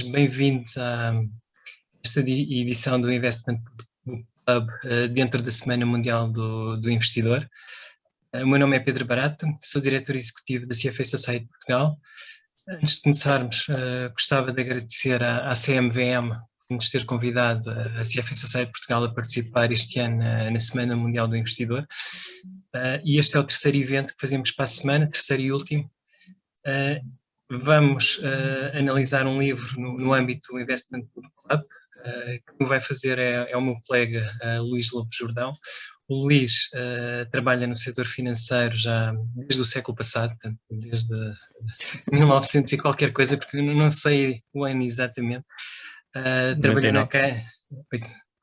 bem-vindos a esta edição do Investment Book Club dentro da Semana Mundial do Investidor. O meu nome é Pedro Barata, sou diretor executivo da CFA Society de Portugal. Antes de começarmos, gostava de agradecer à CMVM por nos ter convidado a CFA Society de Portugal a participar este ano na Semana Mundial do Investidor. E este é o terceiro evento que fazemos para a semana, terceiro e último. Vamos analisar um livro no âmbito do Investment Book Club. Quem vai fazer é o meu colega Luís Lopes Jordão. O Luís trabalha no setor financeiro já desde o século passado, portanto, desde 1900 e qualquer coisa, porque eu não sei o ano exatamente. Trabalhou na Caixa...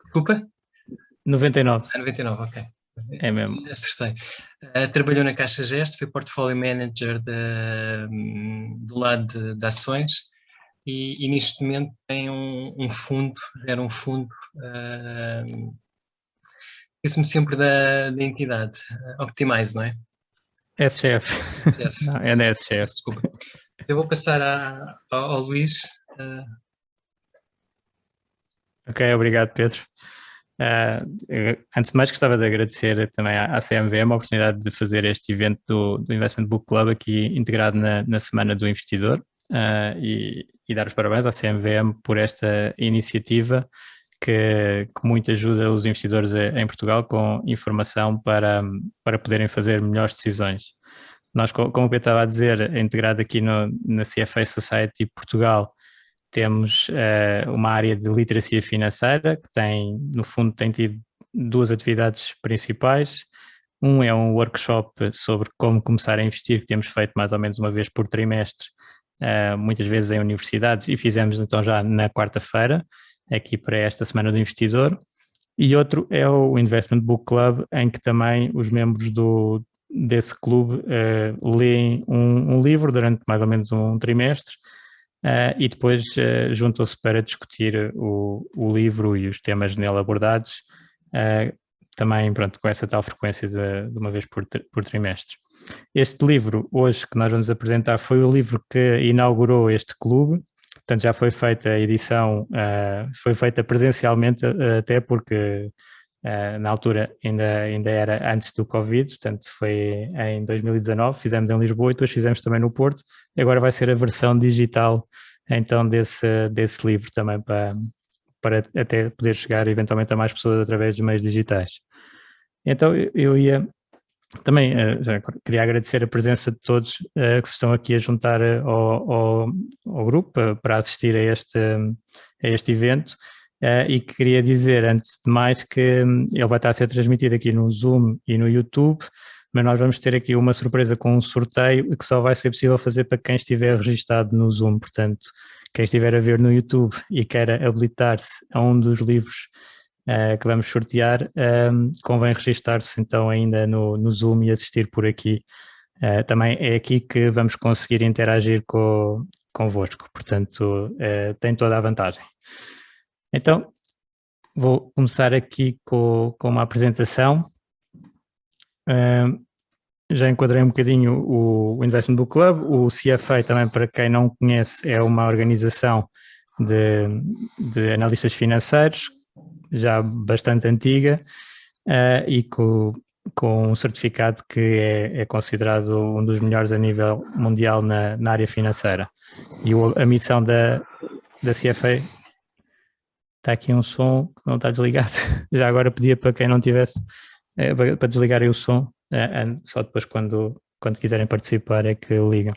Desculpa? 99. 99, ok. É mesmo. Acertei. Trabalhou na Caixa Gesto, foi portfólio manager do lado de ações e neste momento tem um fundo, era um fundo, esqueço-me sempre da entidade, Optimize, não é? SGF. Não, é da SGF. Desculpa. Eu vou passar ao Luís. Ok, obrigado, Pedro. Antes de mais, gostava de agradecer também à CMVM a oportunidade de fazer este evento do Investment Book Club aqui integrado na Semana do Investidor e dar os parabéns à CMVM por esta iniciativa que muito ajuda os investidores em Portugal com informação para poderem fazer melhores decisões. Nós, como o Pedro estava a dizer, integrado aqui na CFA Society Portugal, temos uma área de literacia financeira que no fundo tem tido duas atividades principais. Um é um workshop sobre como começar a investir, que temos feito mais ou menos uma vez por trimestre, muitas vezes em universidades, e fizemos então já na quarta-feira, aqui para esta Semana do Investidor. E outro é o Investment Book Club, em que também os membros desse clube leem um livro durante mais ou menos um trimestre, e depois juntam-se para discutir o livro e os temas nele abordados, também pronto, com essa tal frequência de uma vez por trimestre. Este livro, hoje, que nós vamos apresentar, foi o livro que inaugurou este clube, portanto já foi feita a edição, foi feita presencialmente, até porque na altura ainda era antes do Covid, portanto foi em 2019, fizemos em Lisboa e depois fizemos também no Porto. Agora vai ser a versão digital então desse livro também para até poder chegar eventualmente a mais pessoas através dos meios digitais. Então eu ia também, já queria agradecer a presença de todos que se estão aqui a juntar ao grupo para assistir a este evento. E queria dizer, antes de mais, que ele vai estar a ser transmitido aqui no Zoom e no YouTube, mas nós vamos ter aqui uma surpresa com um sorteio que só vai ser possível fazer para quem estiver registado no Zoom. Portanto, quem estiver a ver no YouTube e queira habilitar-se a um dos livros que vamos sortear, convém registar-se então ainda no Zoom e assistir por aqui. Também é aqui que vamos conseguir interagir convosco, portanto, tem toda a vantagem. Então, vou começar aqui com uma apresentação. Já enquadrei um bocadinho o Investment Book Club. O CFA, também para quem não conhece, é uma organização de analistas financeiros, já bastante antiga, e com um certificado que é considerado um dos melhores a nível mundial na área financeira. E a missão da CFA... Está aqui um som que não está desligado. Já agora pedia para quem não tivesse, para desligarem o som, só depois quando quiserem participar é que ligam.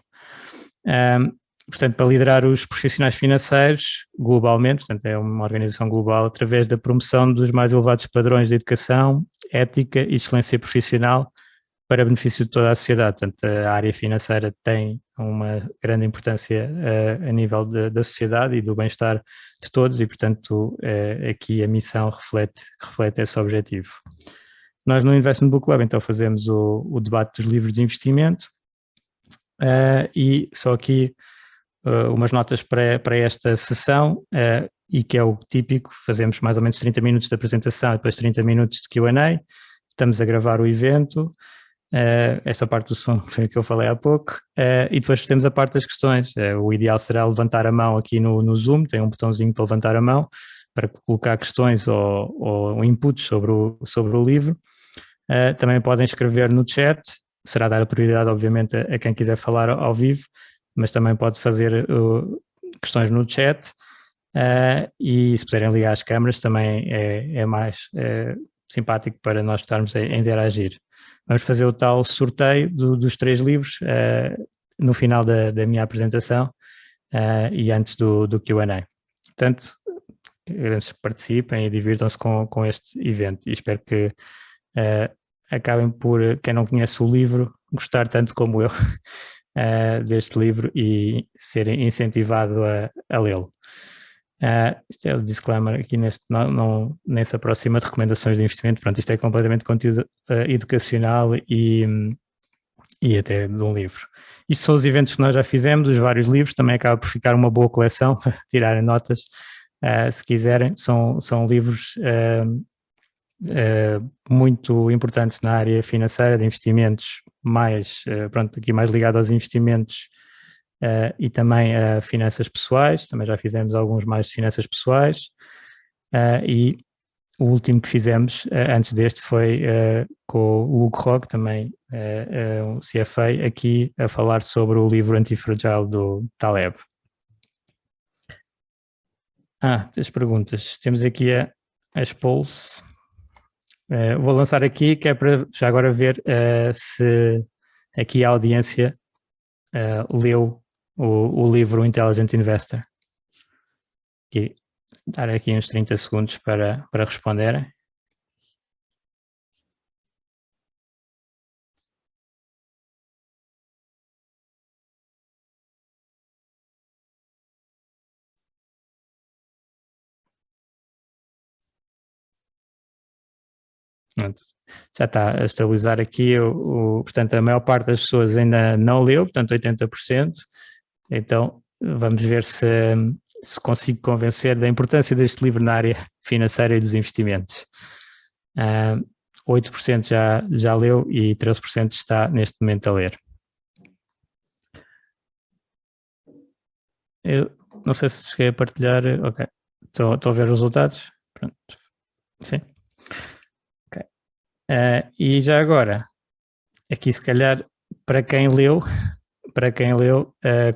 Portanto, para liderar os profissionais financeiros globalmente, portanto é uma organização global, através da promoção dos mais elevados padrões de educação, ética e excelência profissional para benefício de toda a sociedade. Portanto, a área financeira tem uma grande importância a nível da sociedade e do bem-estar de todos e, portanto, aqui a missão reflete esse objetivo. Nós no Investment Book Club, então, fazemos o debate dos livros de investimento e só aqui umas notas para esta sessão, e que é o típico, fazemos mais ou menos 30 minutos de apresentação e depois 30 minutos de Q&A. Estamos a gravar o evento. Esta parte do som foi a que eu falei há pouco, e depois temos a parte das questões. O ideal será levantar a mão aqui no Zoom, tem um botãozinho para levantar a mão, para colocar questões ou inputs sobre o livro. Também podem escrever no chat, será dar a prioridade, obviamente, a quem quiser falar ao vivo, mas também pode fazer questões no chat, e se puderem ligar as câmaras também é mais simpático para nós estarmos a interagir. Vamos fazer o tal sorteio dos 3 livros no final da minha apresentação e antes do Q&A. Portanto, participem e divirtam-se com este evento, e espero que acabem por, quem não conhece o livro, gostar tanto como eu deste livro e ser incentivado a lê-lo. Isto é o disclaimer aqui nem se aproxima de recomendações de investimento. Pronto, isto é completamente conteúdo educacional e até de um livro. Isto são os eventos que nós já fizemos, os vários livros, também acaba por ficar uma boa coleção para tirarem notas, se quiserem. São livros muito importantes na área financeira, de investimentos, aqui mais ligado aos investimentos e também a finanças pessoais. Também já fizemos alguns mais de finanças pessoais, e o último que fizemos antes deste foi com o Hugo Roque, também um CFA, aqui a falar sobre o livro Antifragile do Taleb. As perguntas. Temos aqui as polls. Vou lançar aqui, que é para já agora ver se aqui a audiência leu o livro Intelligent Investor. Aqui, dar aqui uns 30 segundos para responderem. Já está a estabilizar aqui, portanto a maior parte das pessoas ainda não leu, portanto 80%, então vamos ver se consigo convencer da importância deste livro na área financeira e dos investimentos. 8% já leu e 13% está neste momento a ler. Eu não sei se cheguei a partilhar, ok, estou a ver os resultados, pronto, sim. E já agora, aqui se calhar, para quem leu,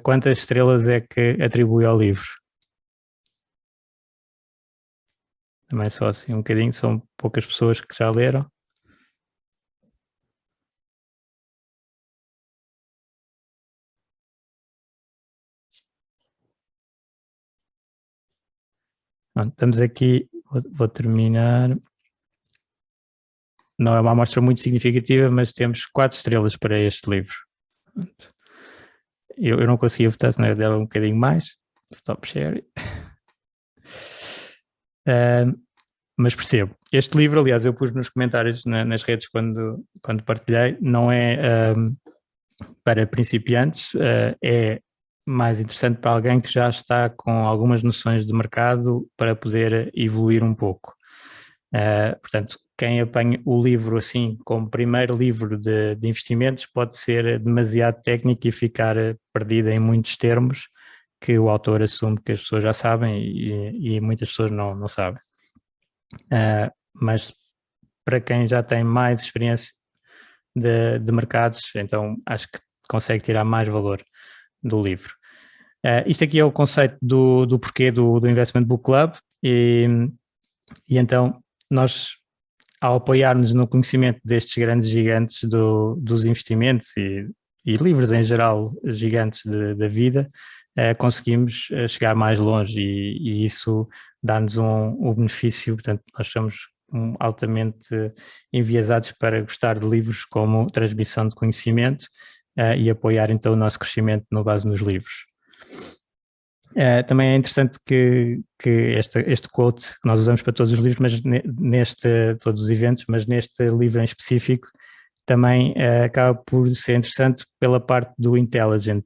quantas estrelas é que atribui ao livro? Também só assim um bocadinho, são poucas pessoas que já leram. Bom, estamos aqui, vou terminar. Não é uma amostra muito significativa, mas temos 4 estrelas para este livro. Eu não conseguia votar, senão eu dava um bocadinho mais. Stop share. Mas percebo. Este livro, aliás, eu pus nos comentários nas redes quando partilhei, não é para principiantes, é mais interessante para alguém que já está com algumas noções de mercado para poder evoluir um pouco. Portanto, quem apanha o livro assim como primeiro livro de investimentos pode ser demasiado técnico e ficar perdido em muitos termos que o autor assume que as pessoas já sabem e muitas pessoas não sabem. Mas para quem já tem mais experiência de mercados, então acho que consegue tirar mais valor do livro. Isto aqui é o conceito do porquê do Investment Book Club e então nós, ao apoiar-nos no conhecimento destes grandes gigantes dos investimentos e livros em geral gigantes da vida, conseguimos chegar mais longe e isso dá-nos um benefício. Portanto, nós somos altamente enviesados para gostar de livros como transmissão de conhecimento e apoiar então o nosso crescimento no base nos livros. Também é interessante que este quote que nós usamos para todos os livros, mas todos os eventos, mas neste livro em específico também acaba por ser interessante pela parte do intelligent.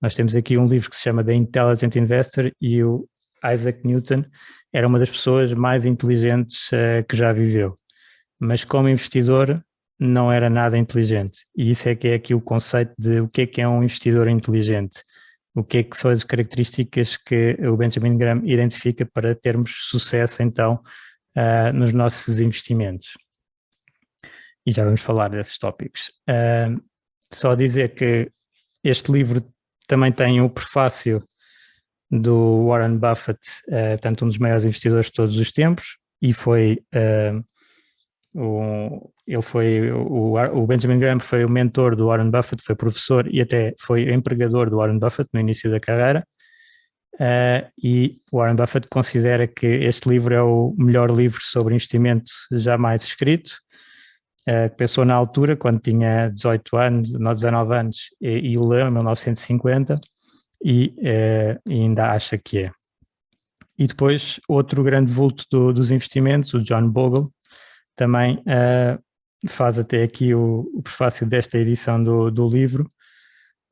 Nós temos aqui um livro que se chama The Intelligent Investor e o Isaac Newton era uma das pessoas mais inteligentes que já viveu. Mas como investidor não era nada inteligente. E isso é que é aqui o conceito de o que é um investidor inteligente. O que são as características que o Benjamin Graham identifica para termos sucesso, então, nos nossos investimentos. E já vamos falar desses tópicos. Só dizer que este livro também tem o prefácio do Warren Buffett, portanto, um dos maiores investidores de todos os tempos, e o Benjamin Graham foi o mentor do Warren Buffett, foi professor e até foi empregador do Warren Buffett no início da carreira, e o Warren Buffett considera que este livro é o melhor livro sobre investimento jamais escrito. Pensou na altura, quando tinha 18 anos, 19 anos, e o leu em 1950, e ainda acha que é. E depois, outro grande vulto dos investimentos, o John Bogle, também faz até aqui o prefácio desta edição do livro,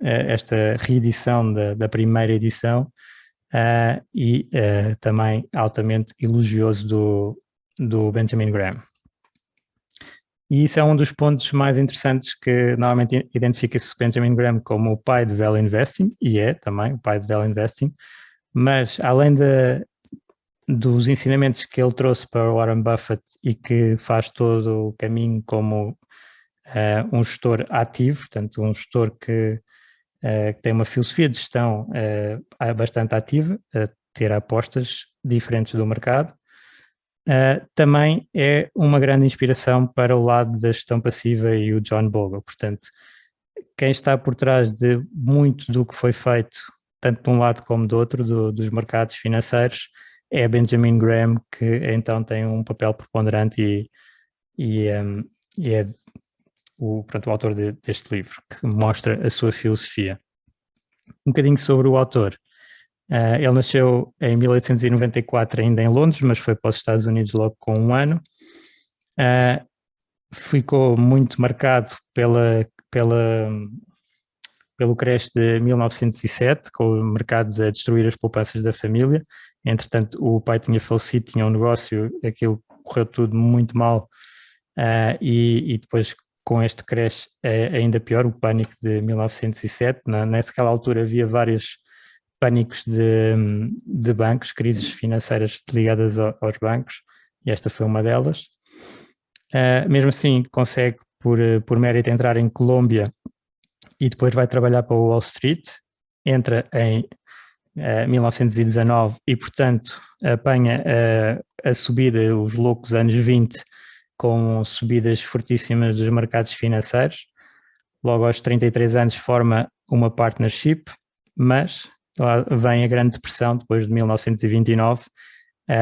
esta reedição da primeira edição, e também altamente elogioso do Benjamin Graham. E isso é um dos pontos mais interessantes, que normalmente identifica-se Benjamin Graham como o pai de Value Investing, e é também o pai de Value Investing, mas além dos ensinamentos que ele trouxe para o Warren Buffett e que faz todo o caminho como um gestor ativo, portanto um gestor que tem uma filosofia de gestão bastante ativa, ter apostas diferentes do mercado, também é uma grande inspiração para o lado da gestão passiva e o John Bogle. Portanto, quem está por trás de muito do que foi feito, tanto de um lado como do outro, dos mercados financeiros, é Benjamin Graham, que então tem um papel preponderante e é o autor deste livro, que mostra a sua filosofia. Um bocadinho sobre o autor. Ele nasceu em 1894 ainda em Londres, mas foi para os Estados Unidos logo com 1 ano. Ficou muito marcado pelo crash de 1907, com os mercados a destruir as poupanças da família. Entretanto, o pai tinha falecido, tinha um negócio, aquilo correu tudo muito mal, e depois com este crash ainda pior, o pânico de 1907. Naquela altura havia vários pânicos de bancos, crises financeiras ligadas aos bancos, e esta foi uma delas. Mesmo assim, consegue, por mérito, entrar em Colômbia e depois vai trabalhar para o Wall Street. Entra em 1919 e, portanto, apanha a subida, os loucos anos 20, com subidas fortíssimas dos mercados financeiros. Logo aos 33 anos forma uma partnership, mas lá vem a Grande Depressão, depois de 1929,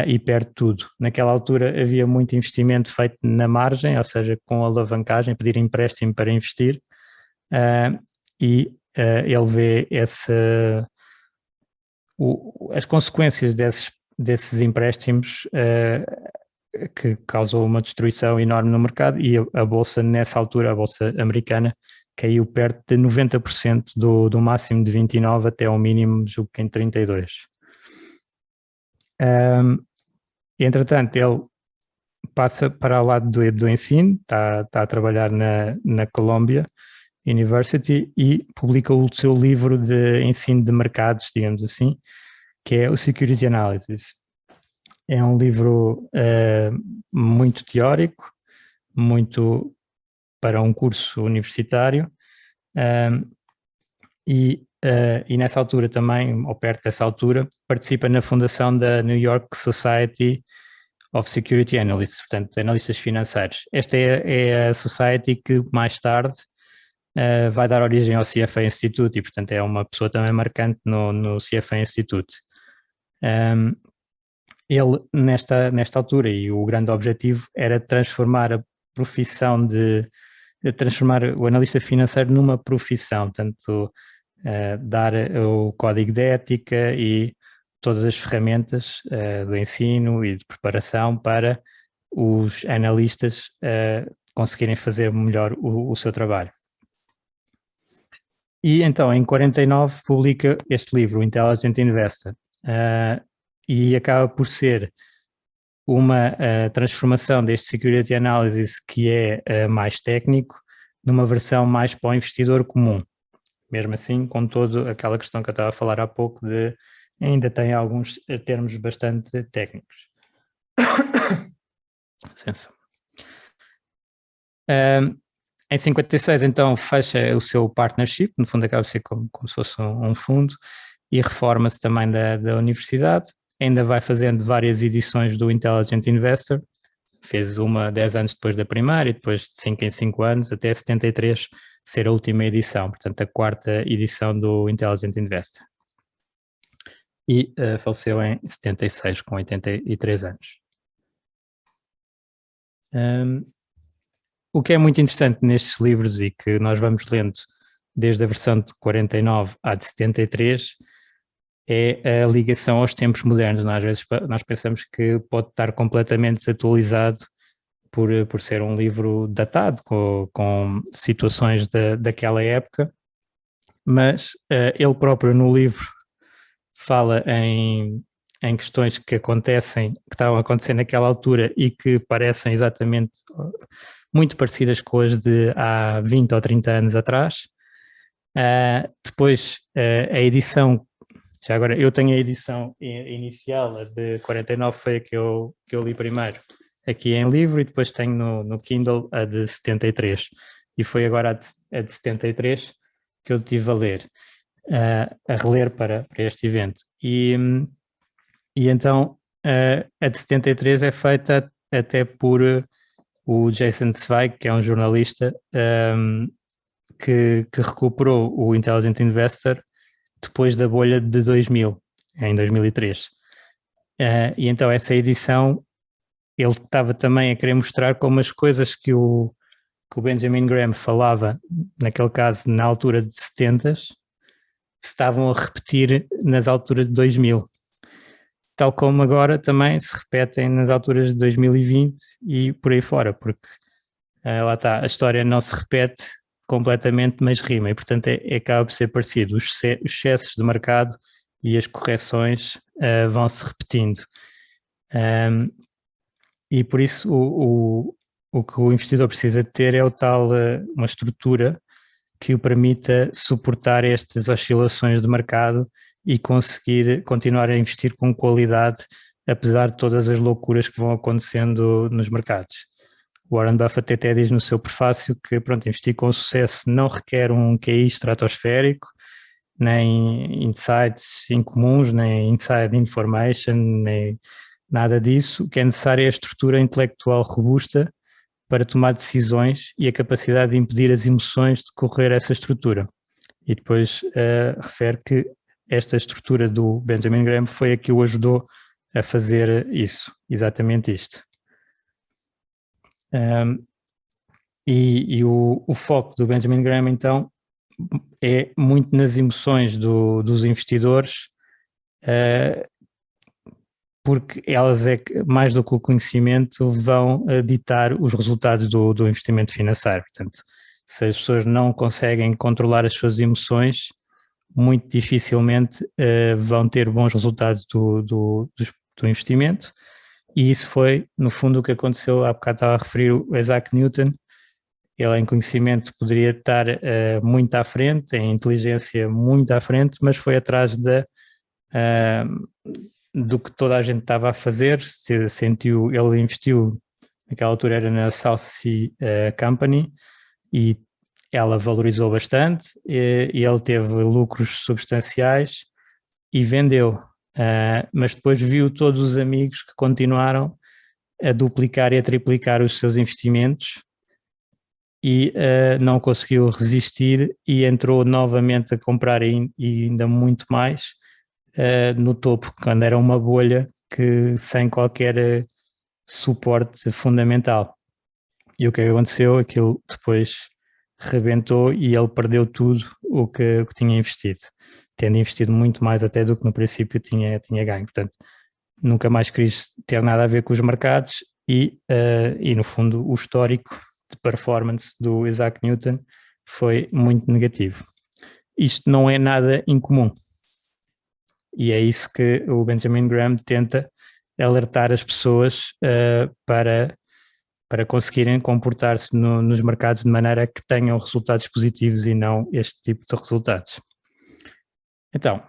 e perde tudo. Naquela altura havia muito investimento feito na margem, ou seja, com alavancagem, pedir empréstimo para investir, e ele vê as consequências desses empréstimos, que causou uma destruição enorme no mercado, e a Bolsa, nessa altura, a Bolsa americana, caiu perto de 90% do máximo de 29 até ao mínimo, julgo que em 32. Entretanto, ele passa para o lado do ensino, está a trabalhar na Columbia University e publica o seu livro de ensino de mercados, digamos assim, que é o Security Analysis. É um livro muito teórico, muito para um curso universitário, e nessa altura também, ou perto dessa altura, participa na fundação da New York Society of Security Analysts, portanto, de analistas financeiros. Esta é a society que mais tarde vai dar origem ao CFA Institute, e portanto é uma pessoa também marcante no CFA Institute. Ele, nesta altura, e o grande objetivo era transformar a profissão transformar o analista financeiro numa profissão, portanto, dar o código de ética e todas as ferramentas do ensino e de preparação para os analistas conseguirem fazer melhor o seu trabalho. E então, em 49, publica este livro, o Intelligent Investor, e acaba por ser uma transformação deste Security Analysis que é mais técnico numa versão mais para o investidor comum. Mesmo assim, com toda aquela questão que eu estava a falar há pouco de ainda tem alguns termos bastante técnicos. Licença. Em 56, então, fecha o seu partnership, no fundo acaba de ser como se fosse um fundo, e reforma-se também da universidade. Ainda vai fazendo várias edições do Intelligent Investor, fez uma 10 anos depois da primeira e depois de 5 em 5 anos, até 73 ser a última edição, portanto a quarta edição do Intelligent Investor. E faleceu em 76, com 83 anos. O que é muito interessante nestes livros e que nós vamos lendo desde a versão de 49 à de 73 é a ligação aos tempos modernos. Às vezes nós pensamos que pode estar completamente desatualizado por ser um livro datado, com situações daquela época, mas ele próprio no livro fala em questões que estavam a acontecer naquela altura e que parecem exatamente muito parecidas com as de há 20 ou 30 anos atrás. Depois, a edição, já agora eu tenho a edição inicial, a de 49 foi a que eu li primeiro, aqui em livro, e depois tenho no Kindle a de 73, e foi agora a de 73 que eu estive a ler, a reler para este evento. E então a de 73 é feita até por o Jason Zweig, que é um jornalista que recuperou o Intelligent Investor depois da bolha de 2000, em 2003. E então essa edição, ele estava também a querer mostrar como as coisas que o Benjamin Graham falava, naquele caso na altura de 70, se estavam a repetir nas alturas de 2000. Tal como agora também se repetem nas alturas de 2020 e por aí fora, porque lá está, a história não se repete completamente, mas rima, e portanto acaba por ser parecido. Os excessos de mercado e as correções vão se repetindo. E por isso o que o investidor precisa ter é uma estrutura que o permita suportar estas oscilações de mercado e conseguir continuar a investir com qualidade, apesar de todas as loucuras que vão acontecendo nos mercados. Warren Buffett até diz no seu prefácio que, investir com sucesso não requer um QI estratosférico, nem insights incomuns, nem inside information, nem nada disso. O que é necessário é a estrutura intelectual robusta para tomar decisões e a capacidade de impedir as emoções de correr essa estrutura. E depois refere que esta estrutura do Benjamin Graham foi a que o ajudou a fazer isso, exatamente isto. O foco do Benjamin Graham, então, é muito nas emoções dos investidores, porque elas mais do que o conhecimento, vão ditar os resultados do investimento financeiro. Portanto, se as pessoas não conseguem controlar as suas emoções, muito dificilmente vão ter bons resultados do investimento, e isso foi, no fundo, o que aconteceu. Há bocado estava a referir o Isaac Newton. Ele em conhecimento poderia estar muito à frente, em inteligência muito à frente, mas foi atrás do que toda a gente estava a fazer. Ele investiu, naquela altura era na South Sea Company, e ela valorizou bastante, e ele teve lucros substanciais e vendeu, mas depois viu todos os amigos que continuaram a duplicar e a triplicar os seus investimentos, e não conseguiu resistir e entrou novamente a comprar e ainda muito mais no topo, quando era uma bolha sem qualquer suporte fundamental. E o que aconteceu? Aquilo depois rebentou e ele perdeu tudo o que tinha investido, tendo investido muito mais até do que no princípio tinha ganho. Portanto, nunca mais quis ter nada a ver com os mercados, e no fundo o histórico de performance do Isaac Newton foi muito negativo. Isto não é nada incomum, e é isso que o Benjamin Graham tenta alertar as pessoas para conseguirem comportar-se nos mercados de maneira que tenham resultados positivos e não este tipo de resultados. Então,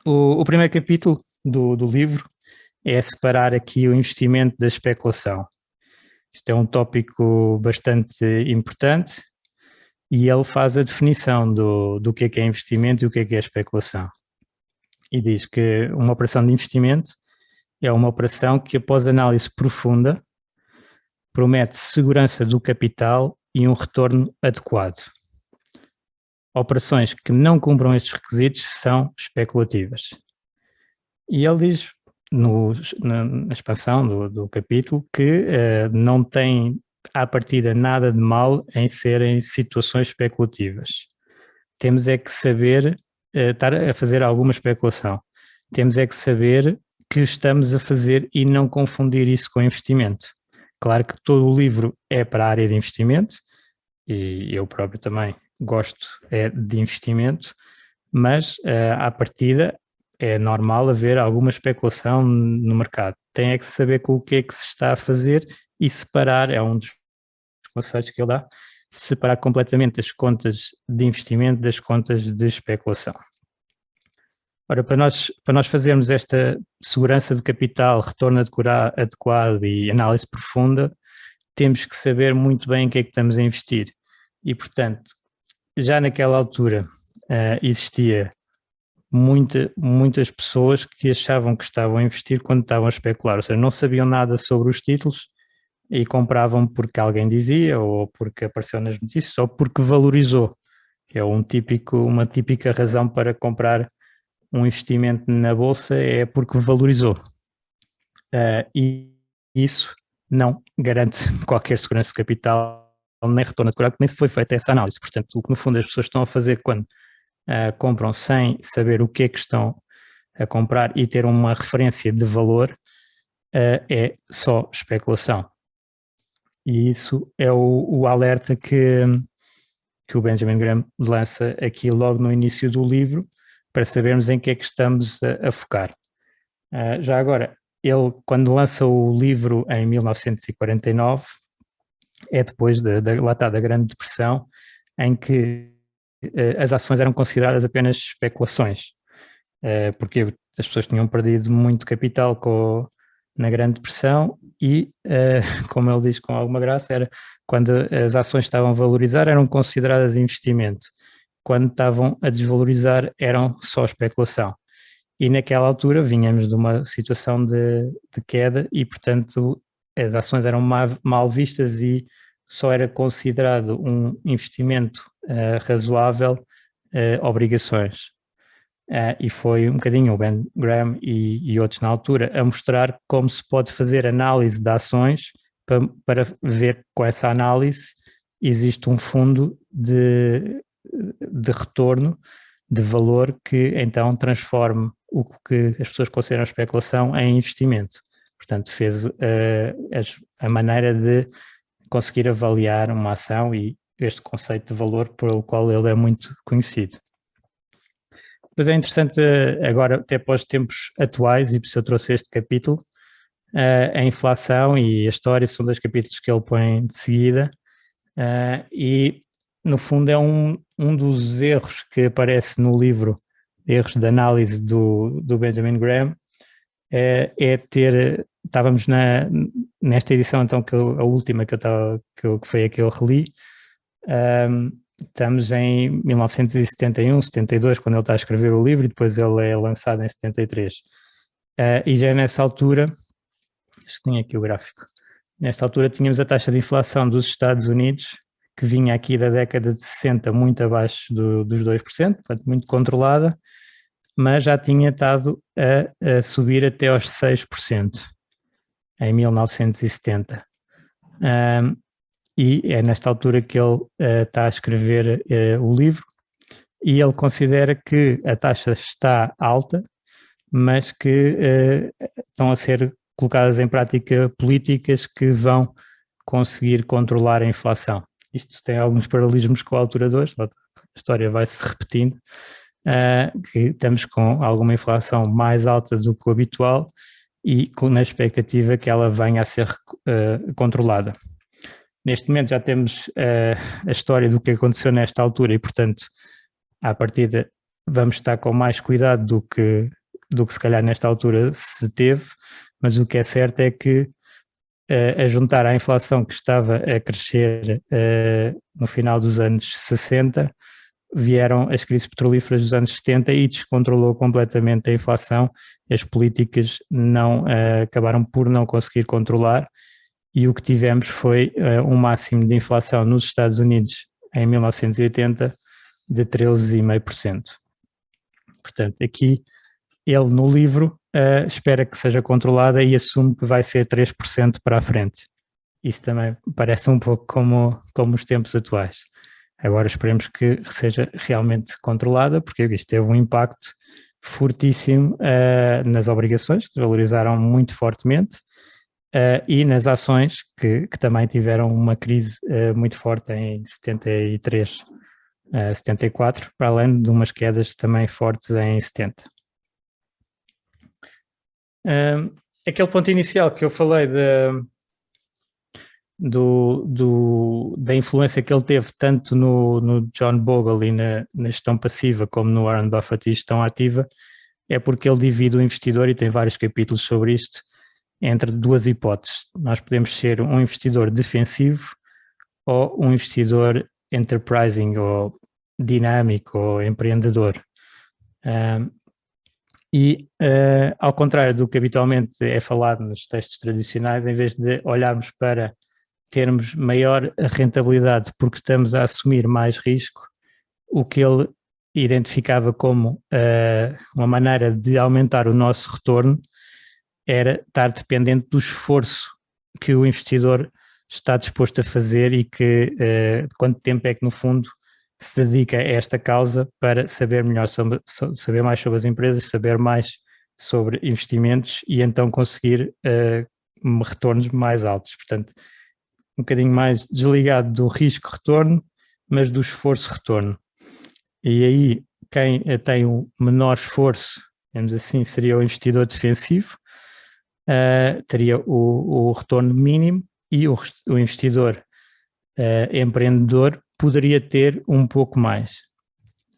o primeiro capítulo do livro é separar aqui o investimento da especulação. Isto é um tópico bastante importante e ele faz a definição do que é investimento e o que é especulação. E diz que uma operação de investimento é uma operação que, após análise profunda, promete segurança do capital e um retorno adequado. Operações que não cumpram estes requisitos são especulativas. E ele diz, na expansão do capítulo, que não tem, à partida, nada de mal em serem situações especulativas. Temos é que saber estar a fazer alguma especulação. Temos é que saber que estamos a fazer e não confundir isso com investimento. Claro que todo o livro é para a área de investimento, e eu próprio também gosto de investimento, mas à partida é normal haver alguma especulação no mercado. Tem é que saber com o que é que se está a fazer e separar, é um dos conselhos que ele dá, separar completamente as contas de investimento das contas de especulação. Ora, para nós fazermos esta segurança do capital, retorno adequado e análise profunda, temos que saber muito bem em que é que estamos a investir. E, portanto, já naquela altura existia muitas pessoas que achavam que estavam a investir quando estavam a especular, ou seja, não sabiam nada sobre os títulos e compravam porque alguém dizia, ou porque apareceu nas notícias, ou porque valorizou, que é uma típica razão para comprar um investimento na bolsa, é porque valorizou. E isso não garante qualquer segurança de capital, nem retorno adequado, nem foi feita essa análise. Portanto, o que no fundo as pessoas estão a fazer quando compram sem saber o que é que estão a comprar e ter uma referência de valor, é só especulação. E isso é o alerta que o Benjamin Graham lança aqui logo no início do livro, para sabermos em que é que estamos a focar. Já agora, ele, quando lança o livro em 1949, é depois da Grande Depressão, em que as ações eram consideradas apenas especulações, porque as pessoas tinham perdido muito capital na Grande Depressão e, como ele diz com alguma graça, era quando as ações estavam a valorizar, eram consideradas investimento. Quando estavam a desvalorizar, eram só especulação. E naquela altura vinhamos de uma situação de queda e, portanto, as ações eram mal vistas e só era considerado um investimento razoável obrigações. E foi um bocadinho o Ben Graham e outros na altura a mostrar como se pode fazer análise de ações para ver com essa análise existe um fundo de retorno, de valor, que então transforme o que as pessoas consideram especulação em investimento. Portanto, fez a maneira de conseguir avaliar uma ação e este conceito de valor pelo qual ele é muito conhecido. Depois é interessante, agora até para os tempos atuais, e por isso eu trouxe este capítulo, a inflação e a história são dois capítulos que ele põe de seguida, e no fundo é um dos erros que aparece no livro, erros de análise do Benjamin Graham, estávamos nesta edição então, a última que foi a que eu reli, estamos em 1971, 72, quando ele está a escrever o livro, e depois ele é lançado em 73. E já nessa altura, acho que tinha aqui o gráfico, nesta altura tínhamos a taxa de inflação dos Estados Unidos, que vinha aqui da década de 60 muito abaixo dos 2%, portanto muito controlada, mas já tinha estado a subir até aos 6% em 1970. E é nesta altura que ele está a escrever o livro, e ele considera que a taxa está alta, mas que estão a ser colocadas em prática políticas que vão conseguir controlar a inflação. Isto tem alguns paralelismos com a altura de hoje, a história vai-se repetindo, que estamos com alguma inflação mais alta do que o habitual e na expectativa que ela venha a ser controlada. Neste momento já temos a história do que aconteceu nesta altura e, portanto, à partida vamos estar com mais cuidado do que se calhar nesta altura se teve, mas o que é certo é que a juntar à inflação que estava a crescer no final dos anos 60, vieram as crises petrolíferas dos anos 70 e descontrolou completamente a inflação. As políticas acabaram por não conseguir controlar e o que tivemos foi um máximo de inflação nos Estados Unidos em 1980 de 13,5%. Portanto, aqui ele no livro espera que seja controlada e assume que vai ser 3% para a frente. Isso também parece um pouco como os tempos atuais. Agora esperemos que seja realmente controlada, porque isto teve um impacto fortíssimo nas obrigações, que valorizaram muito fortemente, e nas ações, que também tiveram uma crise muito forte em 73, 74, para além de umas quedas também fortes em 70. Aquele ponto inicial que eu falei da influência que ele teve tanto no John Bogle e na gestão passiva como no Warren Buffett e gestão ativa, é porque ele divide o investidor, e tem vários capítulos sobre isto, entre duas hipóteses. Nós podemos ser um investidor defensivo ou um investidor enterprising ou dinâmico ou empreendedor. Ao contrário do que habitualmente é falado nos textos tradicionais, em vez de olharmos para termos maior rentabilidade porque estamos a assumir mais risco, o que ele identificava como uma maneira de aumentar o nosso retorno era estar dependente do esforço que o investidor está disposto a fazer e que quanto tempo é que no fundo se dedica a esta causa para saber melhor saber mais sobre as empresas, saber mais sobre investimentos e então conseguir retornos mais altos. Portanto, um bocadinho mais desligado do risco-retorno, mas do esforço-retorno. E aí, quem tem o menor esforço, digamos assim, seria o investidor defensivo, teria o retorno mínimo, e o investidor empreendedor poderia ter um pouco mais.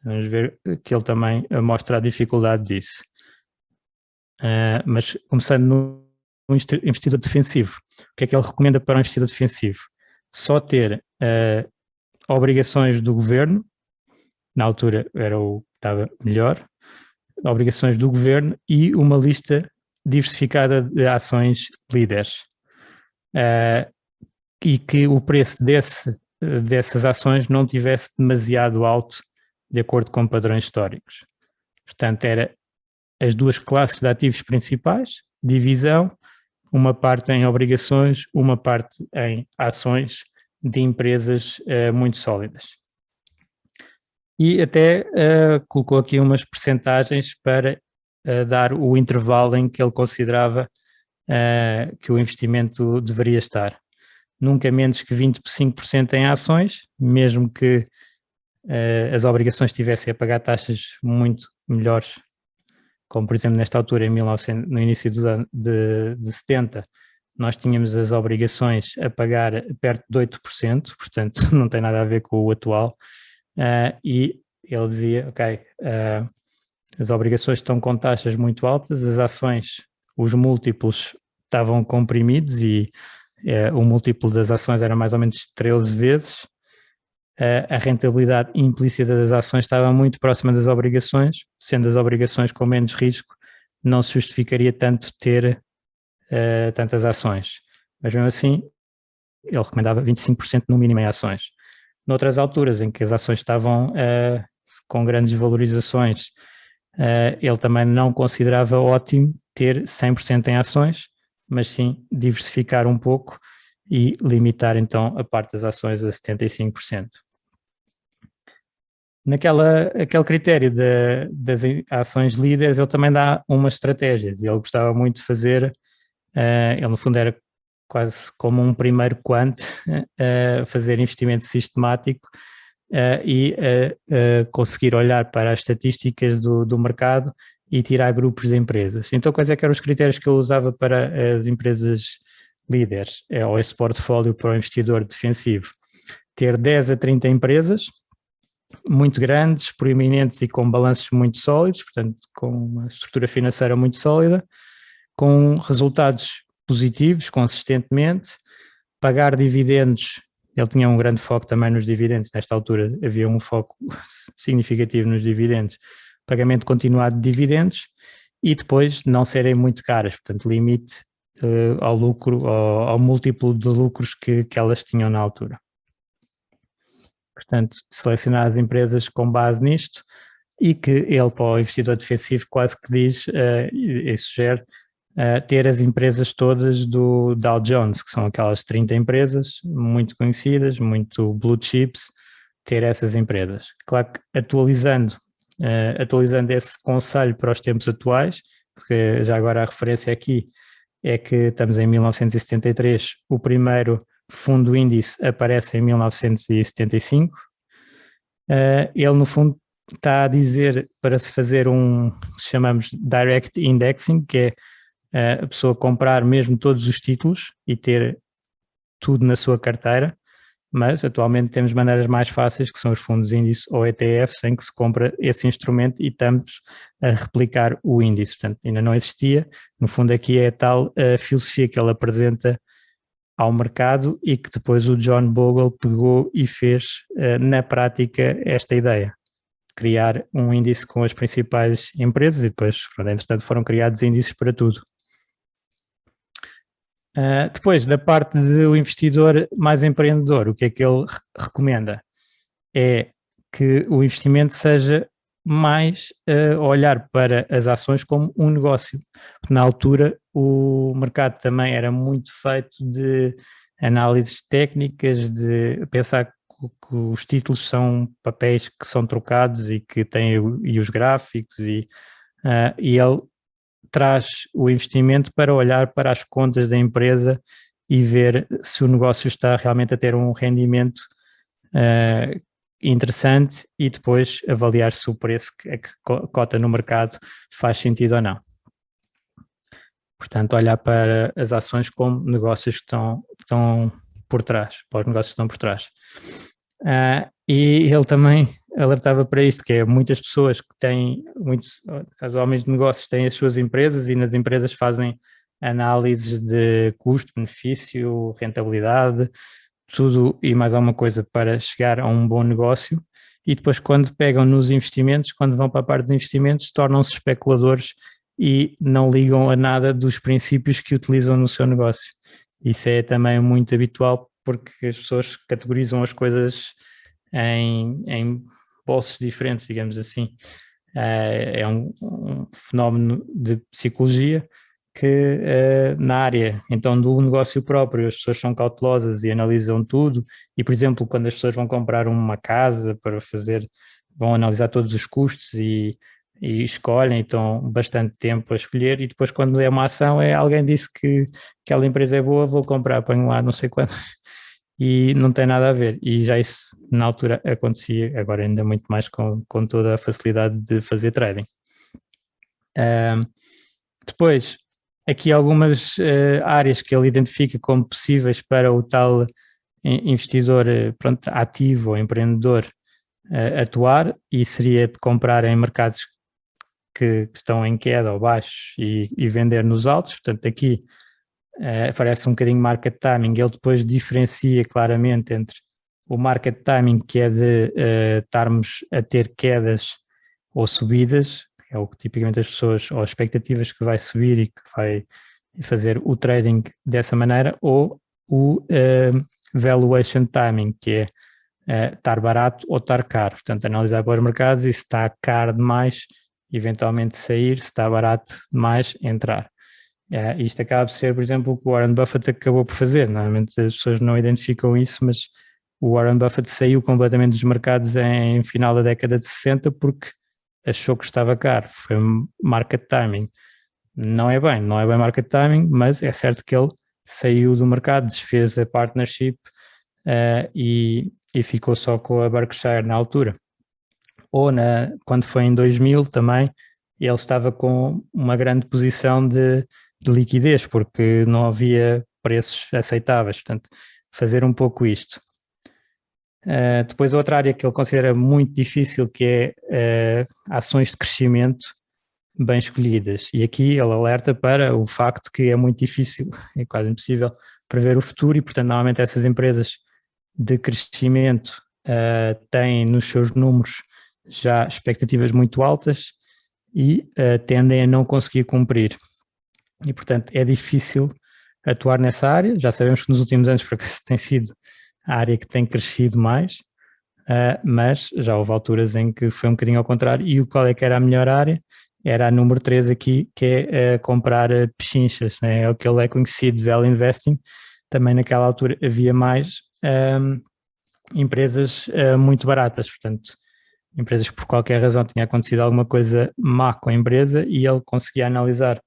Vamos ver que ele também mostra a dificuldade disso. Mas começando no investidor defensivo, o que é que ele recomenda para um investidor defensivo? Só ter obrigações do governo, na altura era o que estava melhor, obrigações do governo e uma lista diversificada de ações líderes. E que o preço dessas ações não tivesse demasiado alto de acordo com padrões históricos. Portanto, era as duas classes de ativos principais, divisão, uma parte em obrigações, uma parte em ações de empresas muito sólidas. E até colocou aqui umas percentagens para dar o intervalo em que ele considerava que o investimento deveria estar. Nunca menos que 25% em ações, mesmo que as obrigações estivessem a pagar taxas muito melhores, como por exemplo nesta altura, no início dos anos de 70, nós tínhamos as obrigações a pagar perto de 8%, portanto não tem nada a ver com o atual, e ele dizia, ok, as obrigações estão com taxas muito altas, as ações, os múltiplos estavam comprimidos e o múltiplo das ações era mais ou menos 13 vezes, a rentabilidade implícita das ações estava muito próxima das obrigações, sendo as obrigações com menos risco, não se justificaria tanto ter tantas ações. Mas mesmo assim, ele recomendava 25% no mínimo em ações. Noutras alturas em que as ações estavam com grandes valorizações, ele também não considerava ótimo ter 100% em ações, mas sim diversificar um pouco e limitar então a parte das ações a 75%. Aquele critério das ações líderes, ele também dá umas estratégias, e ele gostava muito de fazer, ele no fundo era quase como um primeiro quant, fazer investimento sistemático e conseguir olhar para as estatísticas do mercado e tirar grupos de empresas. Então, quais eram os critérios que ele usava para as empresas líderes, ou esse portfólio para o investidor defensivo? Ter 10 a 30 empresas, muito grandes, proeminentes e com balanços muito sólidos, portanto, com uma estrutura financeira muito sólida, com resultados positivos, consistentemente, pagar dividendos. Ele tinha um grande foco também nos dividendos, nesta altura havia um foco significativo nos dividendos, pagamento continuado de dividendos e depois não serem muito caras, portanto, limite ao lucro, ao múltiplo de lucros que elas tinham na altura. Portanto, selecionar as empresas com base nisto e que ele, para o investidor defensivo, quase que diz e sugere ter as empresas todas do Dow Jones, que são aquelas 30 empresas muito conhecidas, muito blue chips, ter essas empresas. Claro que atualizando esse conselho para os tempos atuais, porque já agora a referência aqui é que estamos em 1973, o primeiro fundo índice aparece em 1975. Ele, no fundo, está a dizer para se fazer que chamamos direct indexing, que é a pessoa comprar mesmo todos os títulos e ter tudo na sua carteira, mas atualmente temos maneiras mais fáceis, que são os fundos índice ou ETFs, em que se compra esse instrumento e estamos a replicar o índice. Portanto, ainda não existia. No fundo, aqui é a tal filosofia que ele apresenta ao mercado e que depois o John Bogle pegou e fez na prática esta ideia, criar um índice com as principais empresas e depois, entretanto, foram criados índices para tudo. Depois, da parte do investidor mais empreendedor, o que é que ele recomenda? É que o investimento seja mais olhar para as ações como um negócio. Na altura, o mercado também era muito feito de análises técnicas, de pensar que os títulos são papéis que são trocados e que têm e os gráficos e ele traz o investimento para olhar para as contas da empresa e ver se o negócio está realmente a ter um rendimento interessante e depois avaliar se o preço que cota no mercado faz sentido ou não. Portanto, olhar para as ações como negócios que estão por trás, para os negócios que estão por trás. E ele também alertava para isto, que é muitas pessoas que têm, muitos homens de negócios têm as suas empresas e nas empresas fazem análises de custo, benefício, rentabilidade, tudo e mais alguma coisa para chegar a um bom negócio e depois quando pegam nos investimentos, quando vão para a parte dos investimentos, tornam-se especuladores e não ligam a nada dos princípios que utilizam no seu negócio. Isso é também muito habitual porque as pessoas categorizam as coisas em bolsos diferentes, digamos assim. É um fenómeno de psicologia que na área então do negócio próprio as pessoas são cautelosas e analisam tudo e, por exemplo, quando as pessoas vão comprar uma casa para fazer, vão analisar todos os custos e escolhem, estão bastante tempo a escolher e depois quando é uma ação alguém disse que aquela empresa é boa, vou comprar, ponho lá não sei quanto e não tem nada a ver e já isso na altura acontecia, agora ainda muito mais com toda a facilidade de fazer trading. Depois, aqui algumas áreas que ele identifica como possíveis para o tal investidor ativo ou empreendedor atuar e seria de comprar em mercados que estão em queda ou baixos e vender nos altos, portanto aqui aparece um bocadinho market timing, ele depois diferencia claramente entre o market timing que é de estarmos a ter quedas ou subidas, que é o que tipicamente as pessoas, ou expectativas que vai subir e que vai fazer o trading dessa maneira, ou o valuation timing, que é estar barato ou estar caro, portanto analisar para os mercados e se está caro demais, eventualmente sair, se está barato demais, entrar. Isto acaba por ser, por exemplo, o que o Warren Buffett acabou por fazer. Normalmente as pessoas não identificam isso, mas o Warren Buffett saiu completamente dos mercados em final da década de 60 porque achou que estava caro. Foi market timing. Não é bem market timing, mas é certo que ele saiu do mercado, desfez a partnership e ficou só com a Berkshire na altura. Ou quando foi em 2000 também, ele estava com uma grande posição de liquidez, porque não havia preços aceitáveis, portanto, fazer um pouco isto. Depois outra área que ele considera muito difícil, que é ações de crescimento bem escolhidas, e aqui ele alerta para o facto que é muito difícil, é quase impossível prever o futuro, e portanto normalmente essas empresas de crescimento têm nos seus números já expectativas muito altas e tendem a não conseguir cumprir, e portanto é difícil atuar nessa área. Já sabemos que nos últimos anos por acaso tem sido a área que tem crescido mais, mas já houve alturas em que foi um bocadinho ao contrário, e qual é que era a melhor área? Era a número 3 aqui, que é comprar pechinchas, né? É o que ele é conhecido, value investing. Também naquela altura havia mais empresas muito baratas, portanto, empresas que por qualquer razão tinha acontecido alguma coisa má com a empresa, e ele conseguia analisar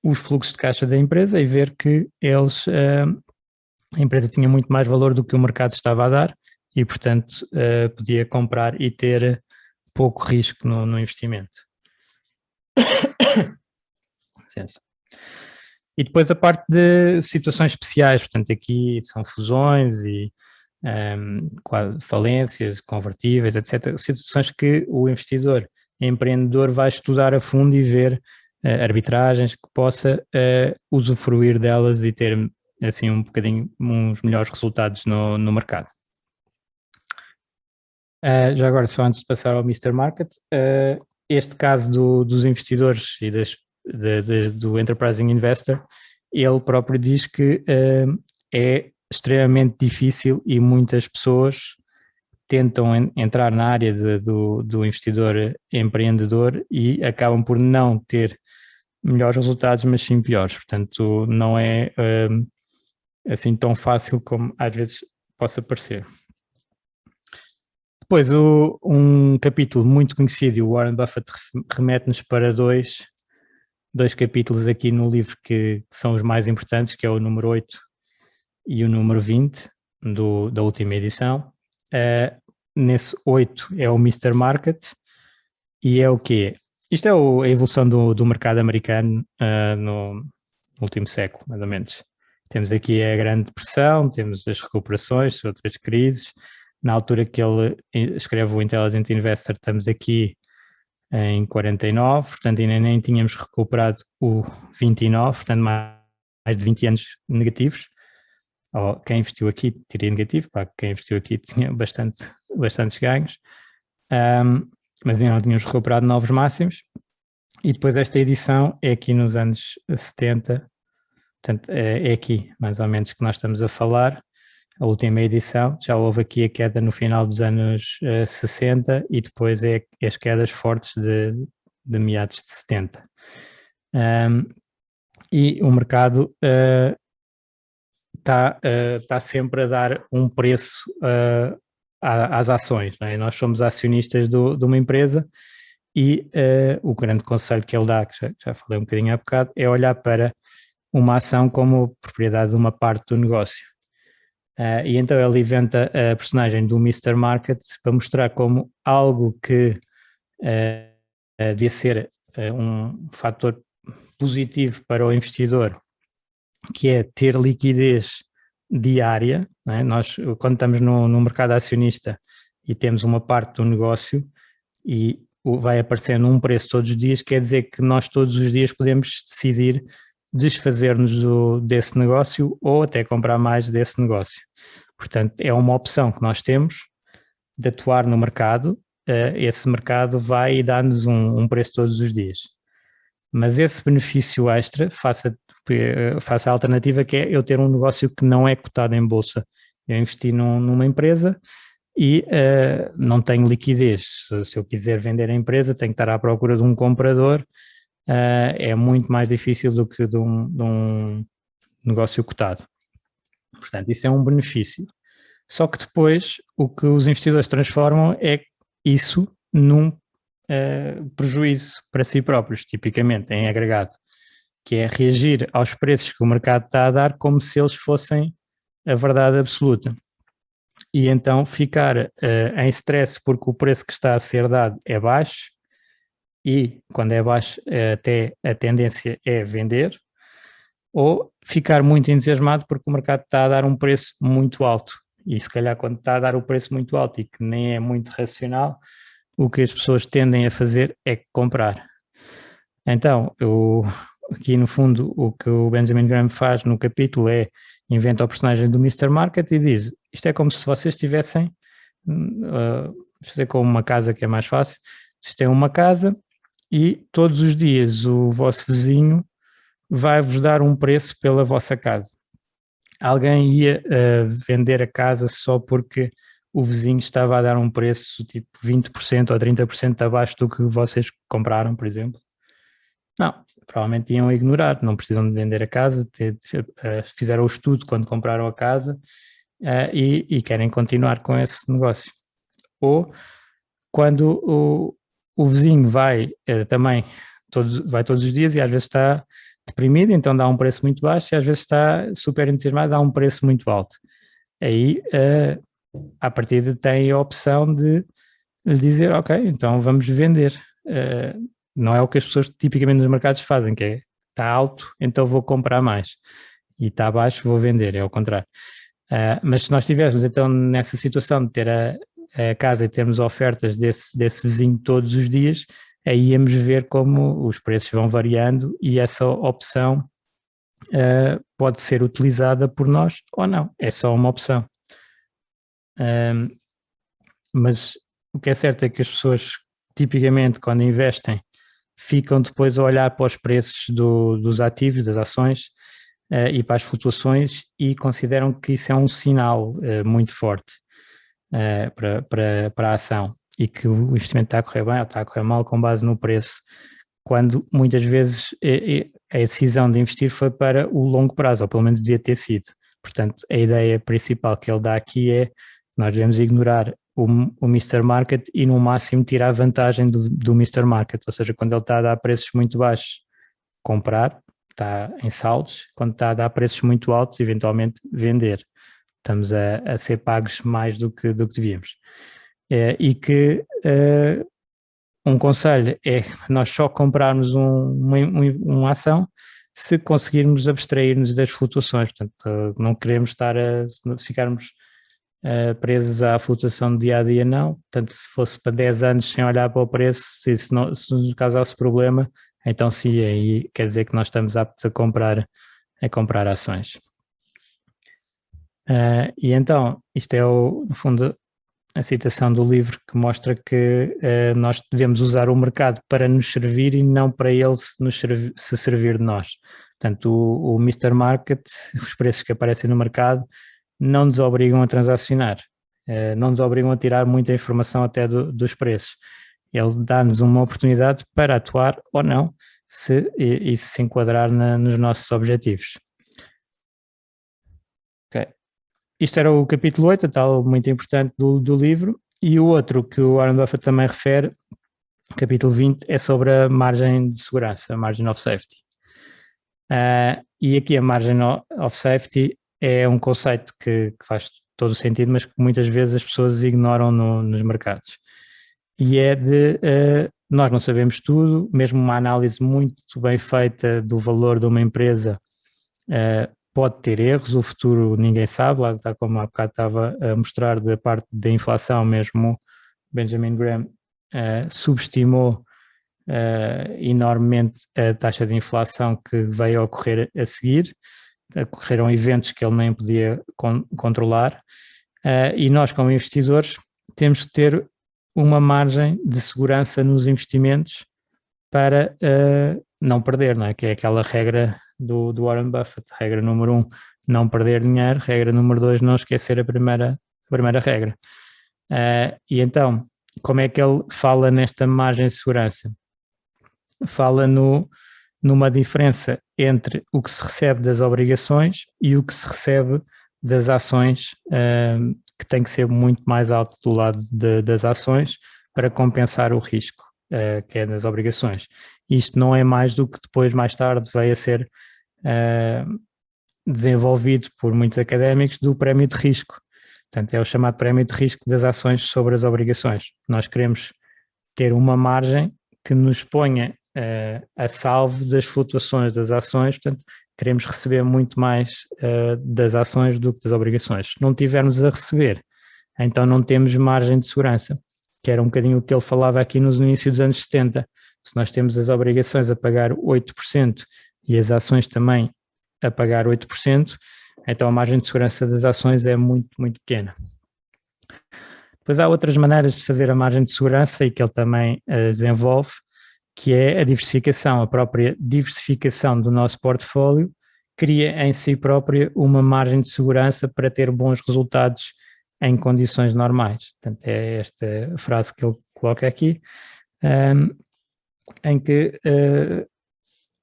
os fluxos de caixa da empresa e ver que a empresa tinha muito mais valor do que o mercado estava a dar, e portanto podia comprar e ter pouco risco no investimento. E depois a parte de situações especiais, portanto aqui são fusões e falências, convertíveis, etc. Situações que o investidor empreendedor vai estudar a fundo e ver arbitragens que possa usufruir delas e ter assim um bocadinho uns melhores resultados no mercado. Já agora, só antes de passar ao Mr. Market, este caso dos investidores e do Enterprising Investor, ele próprio diz que é extremamente difícil e muitas pessoas tentam entrar na área do investidor empreendedor e acabam por não ter melhores resultados, mas sim piores. Portanto, não é assim tão fácil como às vezes possa parecer. Depois, um capítulo muito conhecido, e o Warren Buffett remete-nos para dois capítulos aqui no livro que são os mais importantes, que é o número 8 e o número 20 da última edição. Nesse 8 é o Mr. Market, e é o quê? Isto é a evolução do mercado americano no último século, mais ou menos. Temos aqui a Grande Depressão, temos as recuperações, outras crises. Na altura que ele escreve o Intelligent Investor, estamos aqui em 49, portanto ainda nem tínhamos recuperado o 29, portanto mais de 20 anos negativos. Quem investiu aqui teria negativo, quem investiu aqui tinha bastantes ganhos, mas ainda não tínhamos recuperado novos máximos. E depois esta edição é aqui nos anos 70, portanto é aqui mais ou menos que nós estamos a falar. A última edição, já houve aqui a queda no final dos anos 60 e depois é as quedas fortes de meados de 70. E o mercado está sempre a dar um preço às ações, não é? Nós somos acionistas de uma empresa e o grande conselho que ele dá, que já falei um bocadinho há bocado, é olhar para uma ação como propriedade de uma parte do negócio. E então ele inventa a personagem do Mr. Market para mostrar como algo que devia ser um fator positivo para o investidor, que é ter liquidez diária, não é? Nós, quando estamos no mercado acionista e temos uma parte do negócio e vai aparecendo um preço todos os dias, quer dizer que nós todos os dias podemos decidir desfazer-nos desse negócio ou até comprar mais desse negócio. Portanto, é uma opção que nós temos de atuar no mercado. Esse mercado vai dar-nos um preço todos os dias. Mas esse benefício extra, faça a alternativa, que é eu ter um negócio que não é cotado em bolsa. Eu investi numa empresa e não tenho liquidez. Se eu quiser vender a empresa, tenho que estar à procura de um comprador. É muito mais difícil do que de um negócio cotado. Portanto, isso é um benefício. Só que depois o que os investidores transformam é isso num prejuízo para si próprios, tipicamente em agregado, que é reagir aos preços que o mercado está a dar como se eles fossem a verdade absoluta. E então ficar em stress porque o preço que está a ser dado é baixo, e quando é baixo até a tendência é vender, ou ficar muito entusiasmado porque o mercado está a dar um preço muito alto. E se calhar quando está a dar o preço muito alto e que nem é muito racional, o que as pessoas tendem a fazer é comprar. Então, aqui no fundo o que o Benjamin Graham faz no capítulo é inventa o personagem do Mr. Market e diz, isto é como se vocês tivessem, isto é como uma casa que é mais fácil, vocês têm uma casa e todos os dias o vosso vizinho vai-vos dar um preço pela vossa casa. Alguém ia vender a casa só porque o vizinho estava a dar um preço tipo 20% ou 30% abaixo do que vocês compraram, por exemplo? Não, provavelmente iam ignorar, não precisam de vender a casa, fizeram o estudo quando compraram a casa e querem continuar com esse negócio. Ou quando o vizinho vai também, vai todos os dias e às vezes está deprimido, então dá um preço muito baixo, e às vezes está super entusiasmado, dá um preço muito alto. Aí, à partida, tem a opção de lhe dizer, ok, então vamos vender. Não é o que as pessoas tipicamente nos mercados fazem, que é, está alto, então vou comprar mais, e está baixo, vou vender, é ao contrário. Mas se nós estivéssemos então nessa situação de ter a casa e termos ofertas desse vizinho todos os dias, aí íamos ver como os preços vão variando e essa opção pode ser utilizada por nós ou não, é só uma opção. Mas o que é certo é que as pessoas, tipicamente, quando investem, ficam depois a olhar para os preços dos ativos, das ações e para as flutuações e consideram que isso é um sinal muito forte para a ação e que o investimento está a correr bem ou está a correr mal com base no preço, quando muitas vezes a decisão de investir foi para o longo prazo, ou pelo menos devia ter sido. Portanto, a ideia principal que ele dá aqui é nós devemos ignorar o Mr. Market e no máximo tirar vantagem do Mr. Market, ou seja, quando ele está a dar preços muito baixos, comprar, está em saldos, quando está a dar preços muito altos, eventualmente vender. Estamos a ser pagos mais do que devíamos. E que um conselho é nós só comprarmos uma ação se conseguirmos abstrair-nos das flutuações. Portanto, não queremos ficarmos presos à flutuação do dia a dia, não. Portanto, se fosse para 10 anos sem olhar para o preço, se nos causasse problema, então sim, aí quer dizer que nós estamos aptos a comprar ações. E então, isto é, no fundo, a citação do livro que mostra que nós devemos usar o mercado para nos servir e não para ele se servir de nós. Portanto, o Mr. Market, os preços que aparecem no mercado, não nos obrigam a transacionar, não nos obrigam a tirar muita informação até dos preços. Ele dá-nos uma oportunidade para atuar ou não, se se enquadrar nos nossos objetivos. Okay. Isto era o capítulo 8, a tal muito importante do livro, e o outro que o Warren Buffett também refere, capítulo 20, é sobre a margem de segurança, a margin of safety. E aqui a margin of safety é um conceito que faz todo o sentido, mas que muitas vezes as pessoas ignoram nos mercados. E é nós não sabemos tudo, mesmo uma análise muito bem feita do valor de uma empresa pode ter erros, o futuro ninguém sabe, lá está como há bocado estava a mostrar da parte da inflação mesmo, Benjamin Graham subestimou enormemente a taxa de inflação que veio a ocorrer a seguir, ocorreram eventos que ele nem podia controlar e nós como investidores temos que ter uma margem de segurança nos investimentos para não perder, não é? Que é aquela regra do Warren Buffett, regra número 1, não perder dinheiro, regra número 2, não esquecer a primeira regra. E então, como é que ele fala nesta margem de segurança? Fala numa diferença entre o que se recebe das obrigações e o que se recebe das ações, que tem que ser muito mais alto do lado das ações para compensar o risco que é das obrigações. Isto não é mais do que depois, mais tarde, veio a ser desenvolvido por muitos académicos do prémio de risco. Portanto, é o chamado prémio de risco das ações sobre as obrigações. Nós queremos ter uma margem que nos ponha a salvo das flutuações das ações. Portanto, queremos receber muito mais das ações do que das obrigações. Se não tivermos a receber, então não temos margem de segurança, que era um bocadinho o que ele falava aqui no início dos anos 70. Se nós temos as obrigações a pagar 8% e as ações também a pagar 8%, então a margem de segurança das ações é muito, muito pequena. Depois há outras maneiras de fazer a margem de segurança e que ele também desenvolve, que é a diversificação. A própria diversificação do nosso portfólio cria em si própria uma margem de segurança para ter bons resultados em condições normais. Portanto, é esta frase que ele coloca aqui, em que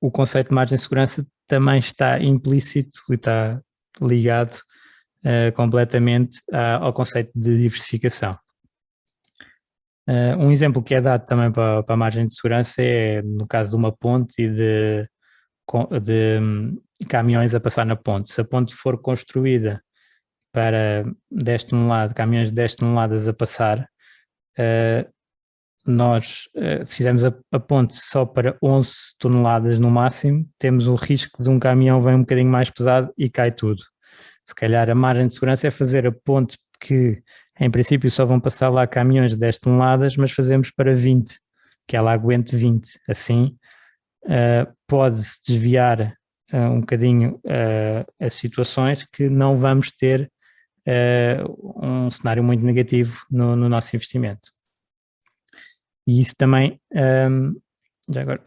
o conceito de margem de segurança também está implícito e está ligado completamente ao conceito de diversificação. Um exemplo que é dado também para a margem de segurança é no caso de uma ponte e de caminhões a passar na ponte. Se a ponte for construída para 10 toneladas, caminhões de 10 toneladas a passar, nós, se fizermos a ponte só para 11 toneladas no máximo, temos o risco de um caminhão vir um bocadinho mais pesado e cai tudo. Se calhar a margem de segurança é fazer a ponte que, em princípio, só vão passar lá caminhões de 10 toneladas, mas fazemos para 20, que ela aguente 20. Assim, pode-se desviar um bocadinho as situações que não vamos ter um cenário muito negativo no nosso investimento. E isso também, já agora,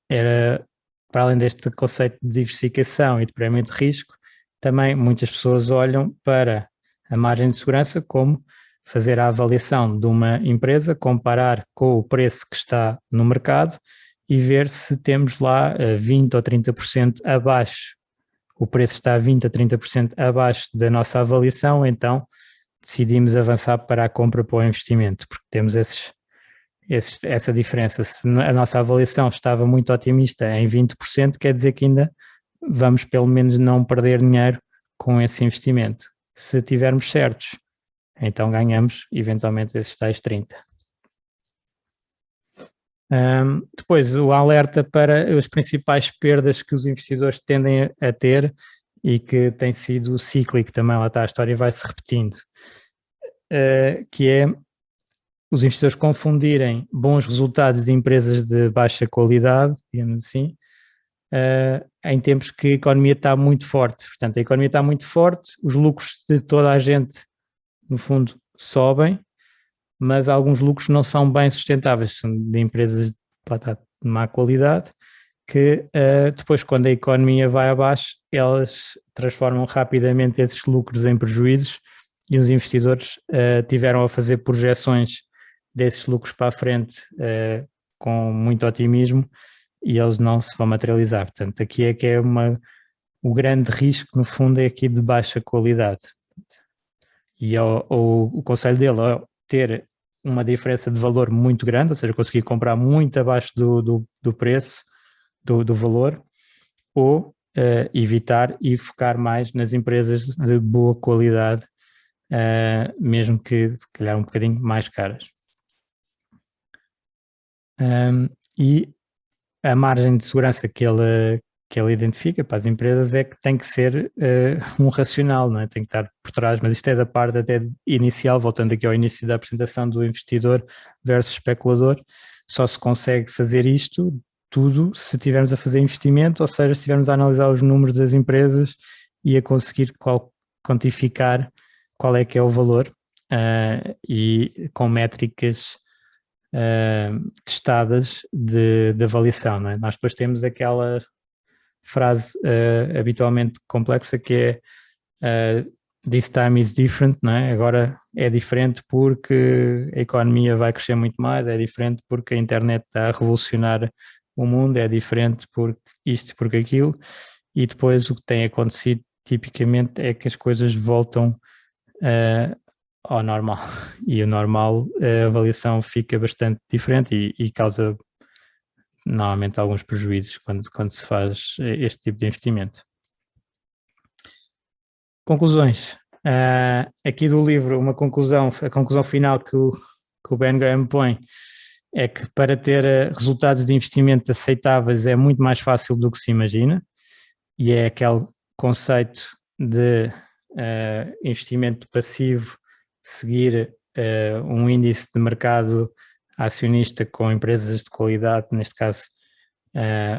era, para além deste conceito de diversificação e de prémio de risco, também muitas pessoas olham para a margem de segurança como fazer a avaliação de uma empresa, comparar com o preço que está no mercado e ver se temos lá 20% ou 30% abaixo, o preço está 20% a 30% abaixo da nossa avaliação, então decidimos avançar para a compra para o investimento, porque temos essa diferença. Se a nossa avaliação estava muito otimista em 20%, quer dizer que ainda vamos pelo menos não perder dinheiro com esse investimento. Se tivermos certos, então ganhamos eventualmente esses tais 30%. Depois o alerta para as principais perdas que os investidores tendem a ter e que tem sido cíclico também, lá está, a história vai se repetindo, que é os investidores confundirem bons resultados de empresas de baixa qualidade, digamos assim, em tempos que a economia está muito forte. Portanto, a economia está muito forte, os lucros de toda a gente, no fundo, sobem, mas alguns lucros não são bem sustentáveis, são de empresas de má qualidade, que depois, quando a economia vai abaixo, elas transformam rapidamente esses lucros em prejuízos e os investidores tiveram a fazer projeções desses lucros para a frente com muito otimismo e eles não se vão materializar. Portanto, aqui é que é o grande risco, no fundo, é aqui de baixa qualidade. E o conselho dele é ter uma diferença de valor muito grande, ou seja, conseguir comprar muito abaixo do preço, do valor, ou evitar e focar mais nas empresas de boa qualidade, mesmo que se calhar um bocadinho mais caras. E a margem de segurança que ele identifica para as empresas é que tem que ser um racional, não é? Tem que estar por trás, mas isto é da parte até inicial, voltando aqui ao início da apresentação do investidor versus especulador, só se consegue fazer isto tudo se estivermos a fazer investimento, ou seja, se estivermos a analisar os números das empresas e a conseguir quantificar qual é que é o valor e com métricas testadas de avaliação, não é? Nós depois temos aquela frase habitualmente complexa que é this time is different, não é? Agora é diferente porque a economia vai crescer muito mais, é diferente porque a internet está a revolucionar o mundo, é diferente porque isto, porque aquilo, e depois o que tem acontecido tipicamente é que as coisas voltam ao normal, e o normal, a avaliação fica bastante diferente e causa normalmente alguns prejuízos quando se faz este tipo de investimento. Conclusões. Aqui do livro, a conclusão final que o Ben Graham põe é que para ter resultados de investimento aceitáveis é muito mais fácil do que se imagina, e é aquele conceito de investimento passivo, seguir um índice de mercado acionista com empresas de qualidade. Neste caso,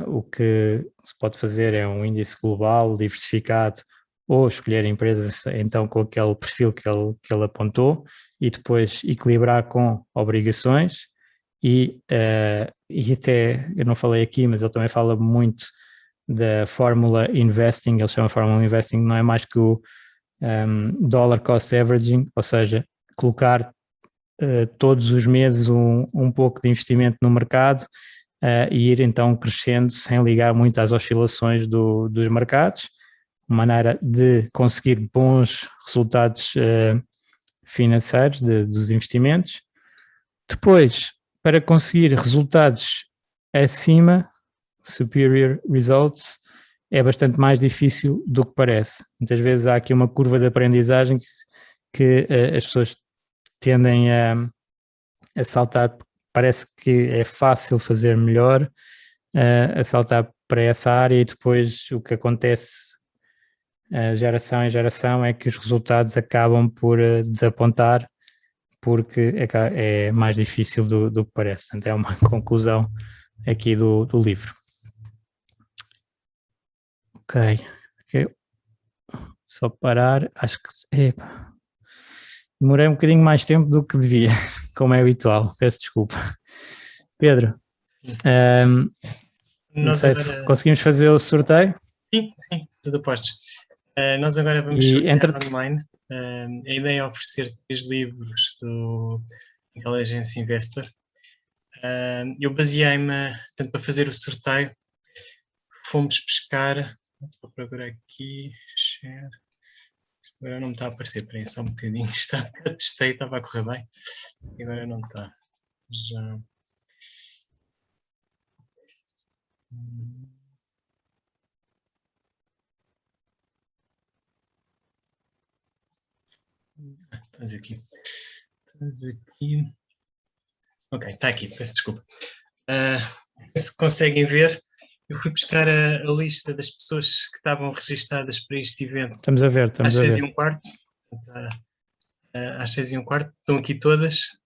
o que se pode fazer é um índice global, diversificado, ou escolher empresas então com aquele perfil que ele apontou e depois equilibrar com obrigações e até, eu não falei aqui, mas ele também fala muito da fórmula investing. Ele chama fórmula investing, não é mais que o dollar cost averaging, ou seja, colocar todos os meses um pouco de investimento no mercado e ir então crescendo sem ligar muito às oscilações dos mercados, uma maneira de conseguir bons resultados financeiros dos investimentos. Depois, para conseguir resultados acima, superior results, é bastante mais difícil do que parece. Muitas vezes há aqui uma curva de aprendizagem que as pessoas tendem a saltar. Parece que é fácil fazer melhor, a saltar para essa área, e depois o que acontece geração em geração é que os resultados acabam por desapontar, porque é mais difícil do que parece. Portanto, é uma conclusão aqui do livro. Ok. Só parar, acho que demorei um bocadinho mais tempo do que devia, como é habitual, peço desculpa. Pedro, não sei se conseguimos fazer o sorteio. Sim, tudo a postos. Nós agora vamos sortear online. A ideia é oferecer 3 livros do Intelligence Investor. Eu baseei-me, tanto para fazer o sorteio, fomos pescar, vou procurar aqui, share. Agora não me está a aparecer, para aí só um bocadinho. Testei, estava a correr bem, e agora não está. Já. Estás aqui. Ok, está aqui, peço desculpa. Se conseguem ver, eu fui buscar a lista das pessoas que estavam registadas para este evento. Estamos a ver. Às 6h15. Às 6h15, estão aqui todas.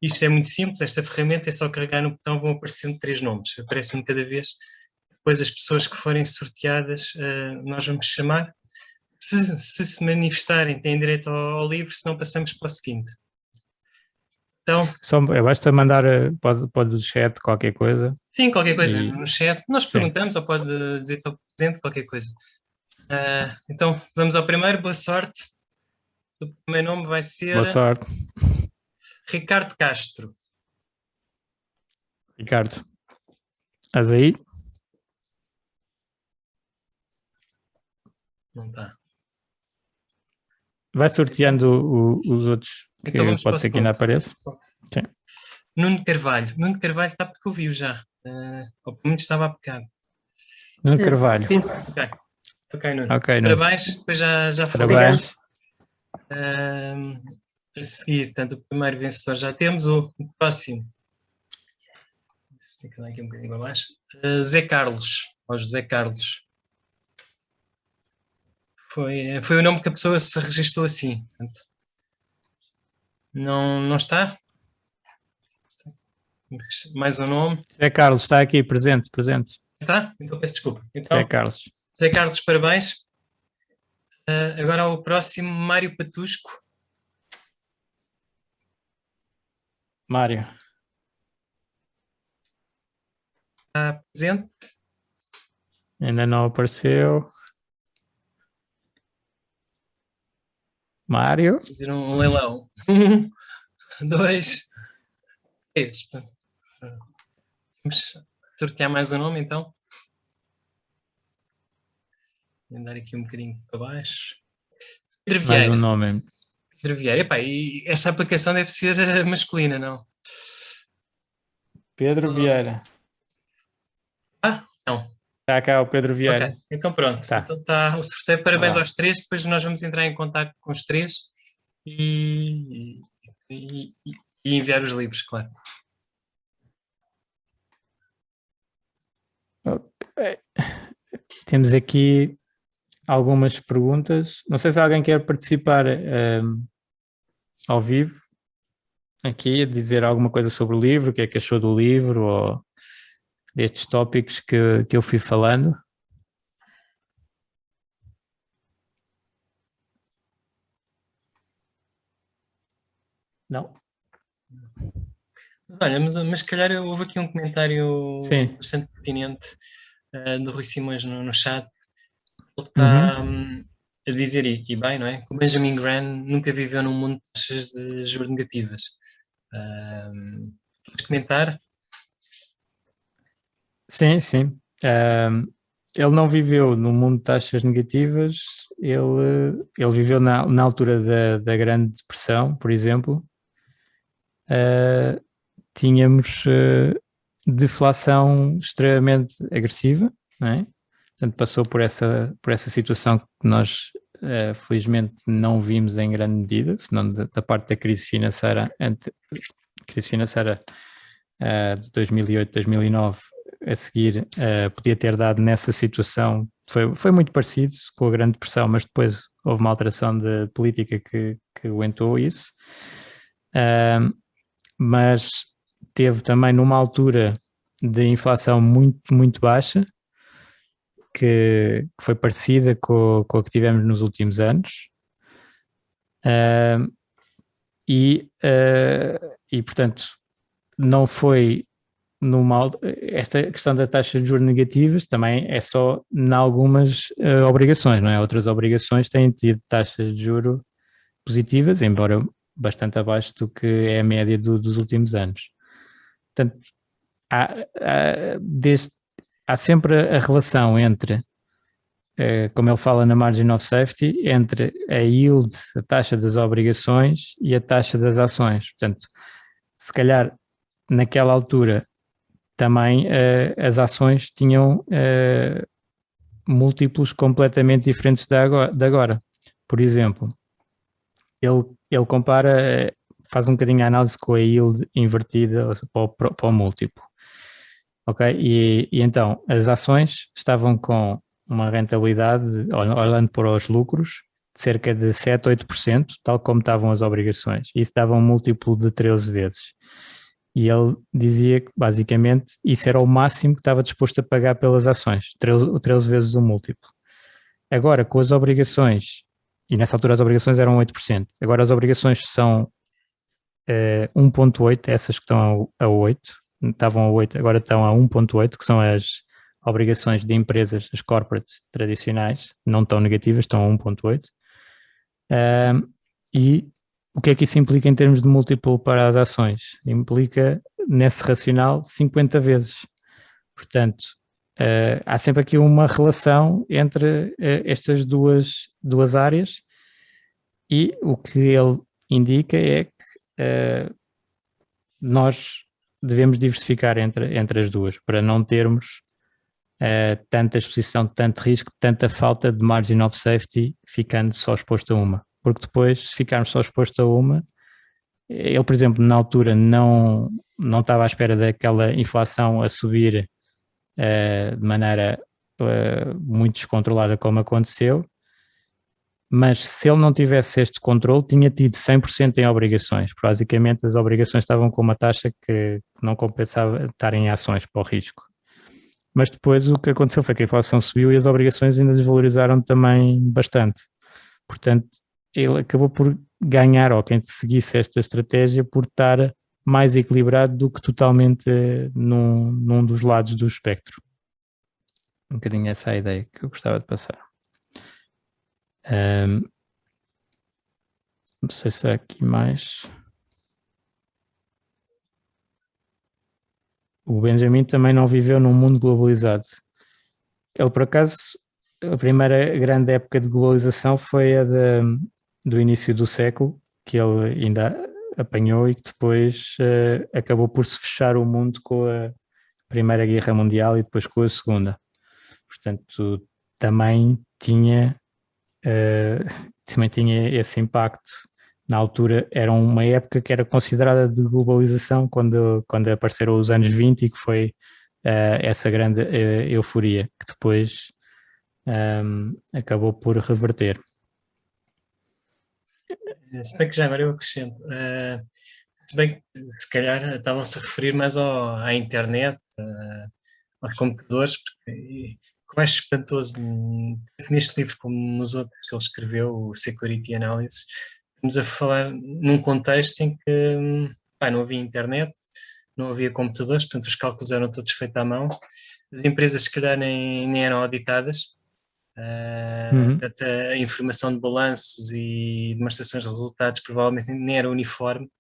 Isto é muito simples, esta ferramenta é só carregar no botão, vão aparecendo 3 nomes, aparecem cada vez. Depois as pessoas que forem sorteadas, nós vamos chamar. Se manifestarem, têm direito ao livro, senão passamos para o seguinte. Então, basta mandar, pode no chat qualquer coisa. Sim, qualquer coisa no chat. Nós perguntamos, ou pode dizer estou presente, qualquer coisa. Então, vamos ao primeiro. Boa sorte. O primeiro nome vai ser... Boa sorte. Ricardo Castro. Ricardo, estás aí? Não está. Vai sorteando os outros, que então pode ser que ainda apareça. Sim. Nuno Carvalho. Nuno Carvalho está porque ouviu já. Ou pelo menos estava a pecar. Nuno Carvalho. Sim. Ok, Nuno. Okay, Nuno. Parabéns. Depois já falei. Parabéns. A seguir, portanto, o primeiro vencedor já temos. O próximo. Tem que dar aqui um bocadinho para baixo. Zé Carlos. Ou José Carlos. Foi o nome que a pessoa se registrou assim. Portanto, não está? Mais um nome. Zé Carlos, está aqui, presente. Está? Então peço desculpa. Então, Zé Carlos, parabéns. Agora o próximo, Mário Patusco. Mário. Está presente? Ainda não apareceu. Mário. Fazer um leilão. 2, 3. Vamos sortear mais um nome, então. Vou andar aqui um bocadinho para baixo. Pedro Vieira. Mais um nome. Pedro Vieira. Epá, e esta aplicação deve ser masculina, não? Pedro Vieira. Não. Está cá o Pedro Vieira. Ok, então pronto. Tá. Então está o sorteio. Parabéns aos 3. Depois nós vamos entrar em contato com os 3 e enviar os livros, claro. Temos aqui algumas perguntas. Não sei se alguém quer participar ao vivo, aqui, a dizer alguma coisa sobre o livro, o que é que achou do livro, ou destes tópicos que eu fui falando. Não? Olha, mas se calhar houve aqui um comentário Sim. bastante pertinente do Rui Simões no chat. Ele está a dizer, e bem, não é? Que o Benjamin Graham nunca viveu num mundo de taxas de juros negativas. Queres comentar? Sim, sim. Ele não viveu no mundo de taxas negativas, ele viveu na altura da Grande Depressão, por exemplo. Tínhamos deflação extremamente agressiva, não é? Portanto, passou por essa situação que nós, felizmente, não vimos em grande medida, senão da parte da crise financeira, de 2008, 2009, a seguir, podia ter dado nessa situação, foi muito parecido com a Grande Depressão, mas depois houve uma alteração de política que aguentou isso. Mas teve também numa altura de inflação muito, muito baixa, que foi parecida com a que tivemos nos últimos anos. E, portanto, não foi esta questão da taxa de juros negativas também é só em algumas obrigações, não é? Outras obrigações têm tido taxas de juros positivas, embora bastante abaixo do que é a média dos últimos anos. Portanto, há sempre a relação entre, como ele fala na margin of safety, entre a yield, a taxa das obrigações e a taxa das ações. Portanto, se calhar naquela altura também as ações tinham múltiplos completamente diferentes de agora. Por exemplo, ele compara, faz um bocadinho a análise com a yield invertida para o múltiplo. Ok? E então, as ações estavam com uma rentabilidade, olhando para os lucros, de cerca de 7, 8%, tal como estavam as obrigações. Isso dava um múltiplo de 13 vezes. E ele dizia que, basicamente, isso era o máximo que estava disposto a pagar pelas ações, 13 vezes o múltiplo. Agora, com as obrigações, e nessa altura as obrigações eram 8%, agora as obrigações são 1,8%, essas que estão a 8%, estavam a 8%, agora estão a 1,8%, que são as obrigações de empresas, as corporates tradicionais, não tão negativas, estão a 1,8%. E o que é que isso implica em termos de múltiplo para as ações? Implica, nesse racional, 50 vezes. Portanto, há sempre aqui uma relação entre estas duas áreas, e o que ele indica é que nós devemos diversificar entre as duas, para não termos tanta exposição, tanto risco, tanta falta de margin of safety, ficando só exposto a uma. Porque depois, se ficarmos só exposto a uma, ele, por exemplo, na altura não estava à espera daquela inflação a subir de maneira muito descontrolada como aconteceu, mas se ele não tivesse este controle, tinha tido 100% em obrigações. Basicamente, as obrigações estavam com uma taxa que não compensava estar em ações para o risco. Mas depois o que aconteceu foi que a inflação subiu e as obrigações ainda desvalorizaram também bastante. Portanto, ele acabou por ganhar, ou quem seguisse esta estratégia, por estar mais equilibrado do que totalmente num dos lados do espectro. Um bocadinho essa é a ideia que eu gostava de passar. Não sei se há aqui mais. O Benjamin também não viveu num mundo globalizado. Ele, por acaso, a primeira grande época de globalização foi a do início do século, que ele ainda apanhou, e que depois acabou por se fechar o mundo com a Primeira Guerra Mundial e depois com a Segunda. Portanto, também tinha esse impacto. Na altura era uma época que era considerada de globalização, quando apareceram os anos 20, e que foi essa grande euforia que depois acabou por reverter. Se bem que já agora eu acrescento, se bem que se calhar estavam-se a referir mais à internet, aos computadores, porque o que eu acho espantoso neste livro como nos outros que ele escreveu, o Security Analysis, estamos a falar num contexto em que não havia internet, não havia computadores, portanto os cálculos eram todos feitos à mão, as empresas se calhar nem eram auditadas, portanto, a informação de balanços e demonstrações de resultados provavelmente nem era uniforme.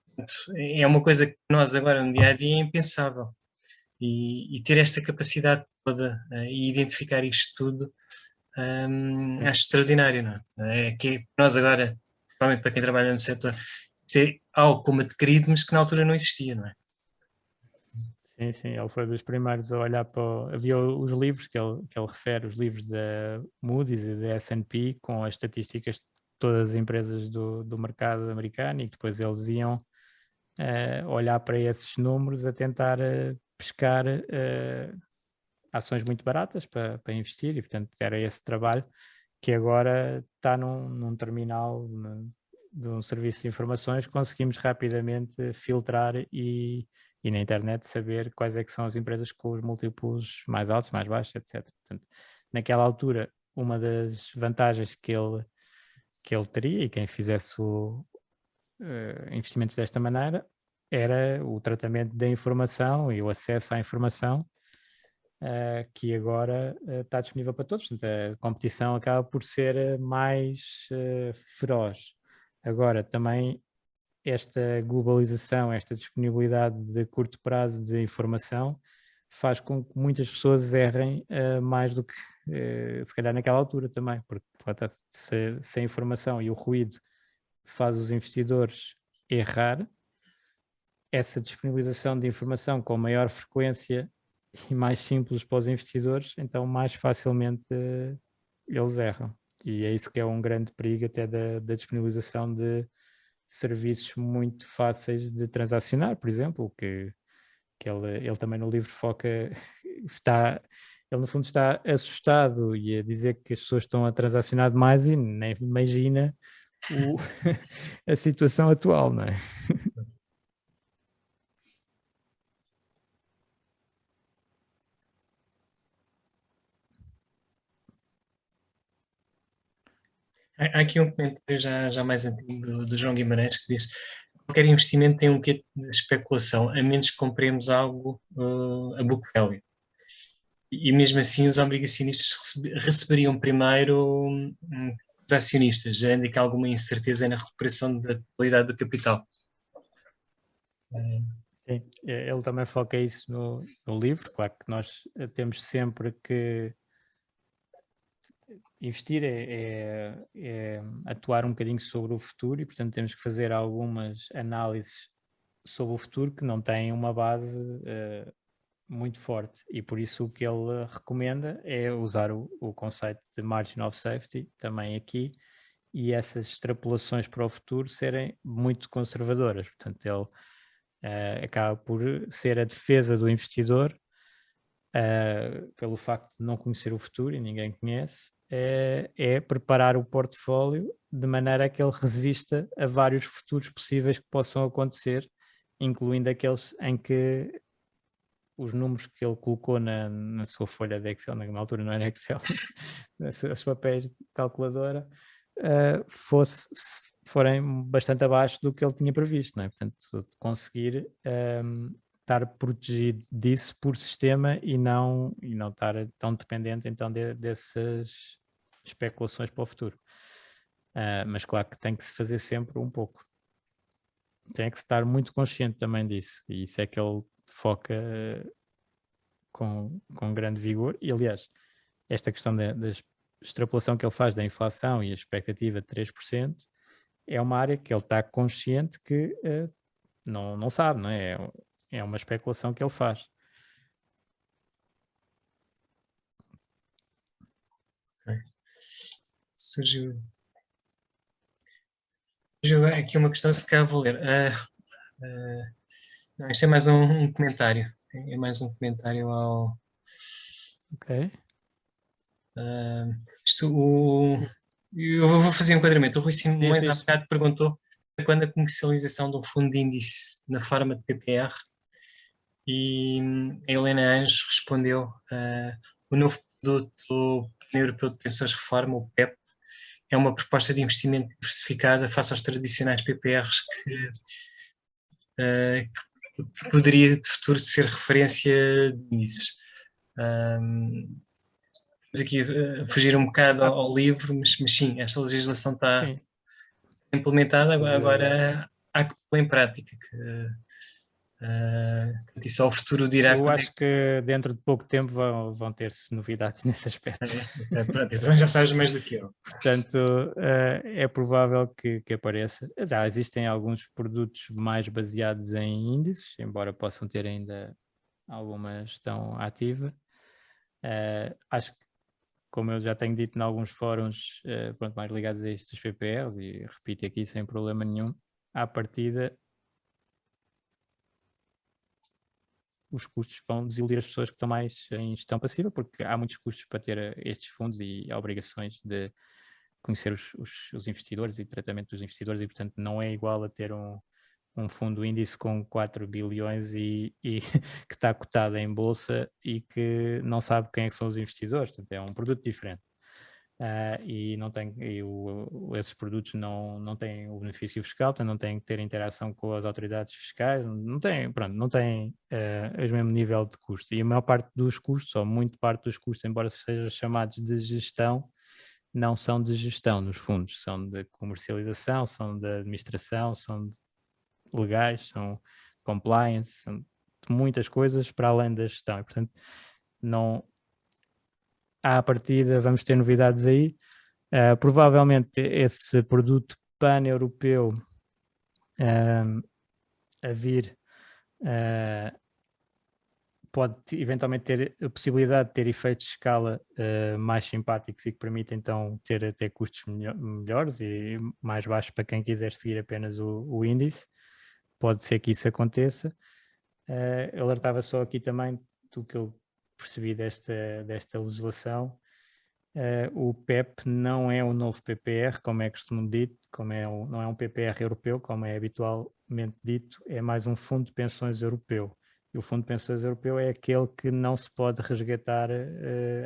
Portanto, é uma coisa que nós agora no dia a dia é impensável. E ter esta capacidade toda e identificar isto tudo acho extraordinário, não é? É que nós agora, principalmente para quem trabalha no setor, é algo como adquirido, mas que na altura não existia, não é? Sim, sim, ele foi dos primeiros a olhar para... Havia os livros que ele refere, os livros da Moody's e da S&P, com as estatísticas de todas as empresas do mercado americano, e que depois eles iam olhar para esses números a tentar pescar ações muito baratas para investir, e portanto era esse trabalho que agora está num terminal de um serviço de informações, conseguimos rapidamente filtrar e na internet saber quais é que são as empresas com os múltiplos mais altos, mais baixos, etc. Portanto, naquela altura, uma das vantagens que ele teria, e quem fizesse investimentos desta maneira, era o tratamento da informação e o acesso à informação, que agora está disponível para todos. Portanto, a competição acaba por ser mais feroz. Agora, também esta globalização, esta disponibilidade de curto prazo de informação faz com que muitas pessoas errem mais do que se calhar naquela altura também, porque se a informação e o ruído faz os investidores errar, essa disponibilização de informação com maior frequência e mais simples para os investidores, então mais facilmente eles erram. E é isso que é um grande perigo até da disponibilização de serviços muito fáceis de transacionar, por exemplo, que ele também no livro foca, ele no fundo está assustado e a dizer que as pessoas estão a transacionar demais e nem imagina a situação atual, não é? Há aqui um comentário já mais antigo do João Guimarães que diz: qualquer investimento tem um quê de especulação, a menos que compremos algo a book value. E mesmo assim os obrigacionistas receberiam primeiro os acionistas, gerando aqui alguma incerteza na recuperação da totalidade do capital. Sim, ele também foca isso no livro. Claro que nós temos sempre que investir é atuar um bocadinho sobre o futuro, e portanto temos que fazer algumas análises sobre o futuro que não têm uma base muito forte, e por isso o que ele recomenda é usar o conceito de margin of safety também aqui, e essas extrapolações para o futuro serem muito conservadoras. Portanto, ele acaba por ser a defesa do investidor, pelo facto de não conhecer o futuro, e ninguém conhece, é preparar o portfólio de maneira a que ele resista a vários futuros possíveis que possam acontecer, incluindo aqueles em que os números que ele colocou na sua folha de Excel, na altura não era Excel, os papéis de calculadora, forem bastante abaixo do que ele tinha previsto, não é? Portanto, conseguir estar protegido disso por sistema e não estar tão dependente então dessas especulações para o futuro. Mas claro que tem que se fazer sempre um pouco. Tem que estar muito consciente também disso, e isso é que ele foca com grande vigor. E aliás, esta questão da extrapolação que ele faz da inflação e a expectativa de 3% é uma área que ele está consciente que não sabe, não é? É uma especulação que ele faz. Okay. Surgiu aqui uma questão, se calhar vou ler. Não, isto é mais um comentário é mais um comentário ao... Ok. Eu vou fazer um enquadramento. O Rui Simões há Diz. bocado perguntou quando a comercialização de um fundo de índice na forma de PPR, e a Helena Anjos respondeu: o novo produto do Plano Europeu de Pensões de Reforma, o PEP, é uma proposta de investimento diversificada face aos tradicionais PPRs que poderia de futuro ser referência de índices. Aqui a fugir um bocado ao livro, mas sim, esta legislação está implementada, agora há que pôr em prática, e só o futuro dirá. Eu acho que dentro de pouco tempo vão ter-se novidades nesse aspecto. Pronto, então já sabes mais do que eu. Portanto, é provável que apareça. Já existem alguns produtos mais baseados em índices, embora possam ter ainda alguma gestão ativa. Acho que, como eu já tenho dito em alguns fóruns, pronto, mais ligados a estes PPRs, e repito aqui sem problema nenhum, à partida os custos vão desiludir as pessoas que estão mais em gestão passiva, porque há muitos custos para ter estes fundos e obrigações de conhecer os investidores e tratamento dos investidores, e portanto não é igual a ter um fundo índice com 4 bilhões e que está cotado em bolsa e que não sabe quem é que são os investidores. Portanto, é um produto diferente. E não tem, esses produtos não têm o benefício fiscal, portanto não têm que ter interação com as autoridades fiscais, não têm o mesmo nível de custo. E a maior parte dos custos, ou muito parte dos custos, embora sejam chamados de gestão, não são de gestão nos fundos, são de comercialização, são de administração, são legais, são compliance, são de muitas coisas para além da gestão. E, portanto, não... À partida vamos ter novidades aí. Provavelmente esse produto pan-europeu a vir pode eventualmente ter a possibilidade de ter efeitos de escala mais simpáticos e que permitem então ter até custos melhores e mais baixos para quem quiser seguir apenas o índice. Pode ser que isso aconteça. Alertava só aqui também do que eu percebi desta legislação. O PEP não é um novo PPR, como é costume dito, não é um PPR europeu, como é habitualmente dito, é mais um fundo de pensões europeu. E o fundo de pensões europeu é aquele que não se pode resgatar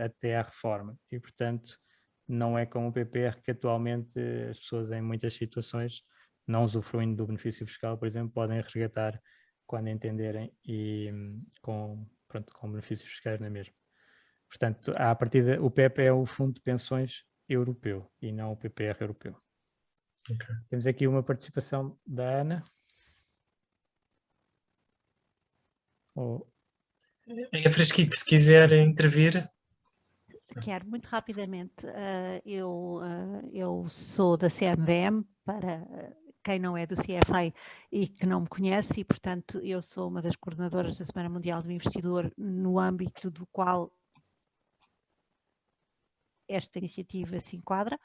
até à reforma. E, portanto, não é como o PPR que atualmente as pessoas em muitas situações, não usufruindo do benefício fiscal, por exemplo, podem resgatar quando entenderem e com benefícios fiscais na mesma. Portanto, à partida, o PEP é o Fundo de Pensões Europeu e não o PPR europeu. Okay. Temos aqui uma participação da Ana. É Frasquito, se quiser intervir. Quero, muito rapidamente. Eu sou da CMVM, para quem não é do CFA e que não me conhece, e, portanto, eu sou uma das coordenadoras da Semana Mundial do Investidor, no âmbito do qual esta iniciativa se enquadra.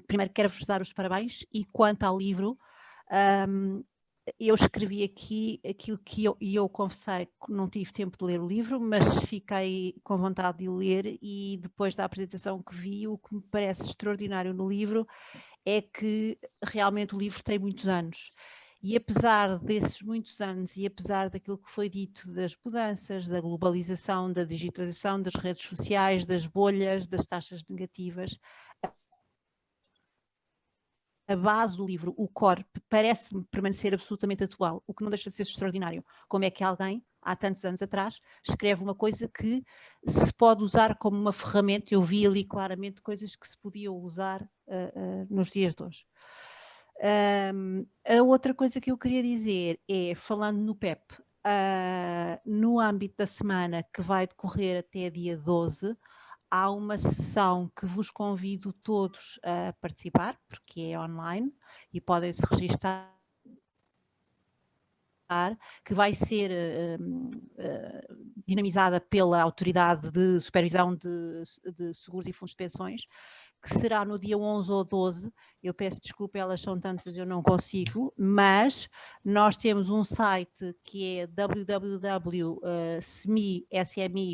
Primeiro quero-vos dar os parabéns, e quanto ao livro, eu escrevi aqui aquilo que eu confessei que não tive tempo de ler o livro, mas fiquei com vontade de o ler, e depois da apresentação que vi, o que me parece extraordinário no livro é que realmente o livro tem muitos anos. E apesar desses muitos anos, e apesar daquilo que foi dito das mudanças, da globalização, da digitalização, das redes sociais, das bolhas, das taxas negativas, a base do livro, o core, parece-me permanecer absolutamente atual, o que não deixa de ser extraordinário. Como é que alguém, há tantos anos atrás, escreve uma coisa que se pode usar como uma ferramenta? Eu vi ali claramente coisas que se podiam usar nos dias de hoje. A outra coisa que eu queria dizer é, falando no PEP, no âmbito da semana que vai decorrer até dia 12, há uma sessão que vos convido todos a participar, porque é online, e podem se registrar que vai ser dinamizada pela Autoridade de Supervisão de Seguros e Fundos de Pensões, que será no dia 11 ou 12, eu peço desculpa, elas são tantas, eu não consigo, mas nós temos um site que é www.SMI,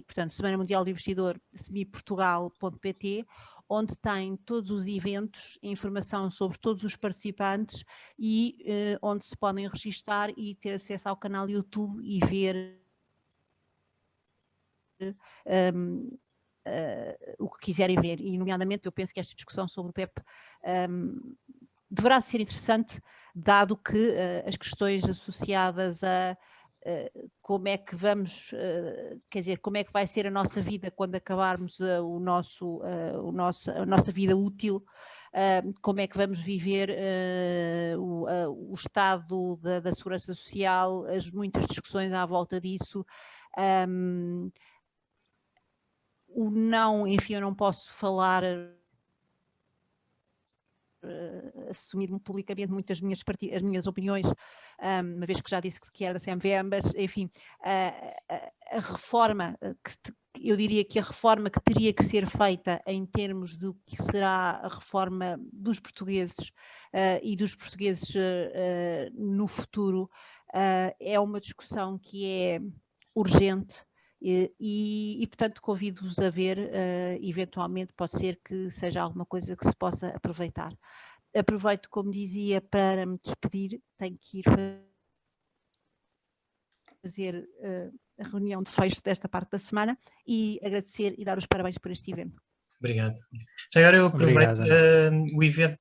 portanto, Semana Mundial do Investidor, smiportugal.pt, onde tem todos os eventos, informação sobre todos os participantes e onde se podem registar e ter acesso ao canal YouTube e ver o que quiserem ver, e nomeadamente eu penso que esta discussão sobre o PEP deverá ser interessante, dado que as questões associadas a como é que vamos, quer dizer, como é que vai ser a nossa vida quando acabarmos a nossa vida útil, como é que vamos viver o estado da segurança social, as muitas discussões à volta disso. Enfim, eu não posso falar, assumir publicamente muitas as minhas opiniões, uma vez que já disse que era da CMVM, mas enfim, a reforma, eu diria que a reforma que teria que ser feita em termos do que será a reforma dos portugueses e dos portugueses no futuro, é uma discussão que é urgente. Portanto, convido-vos a ver, eventualmente pode ser que seja alguma coisa que se possa aproveitar. Aproveito, como dizia, para me despedir, tenho que ir fazer a reunião de fecho desta parte da semana e agradecer e dar os parabéns por este evento. Obrigado. Já agora eu aproveito, Obrigado, o evento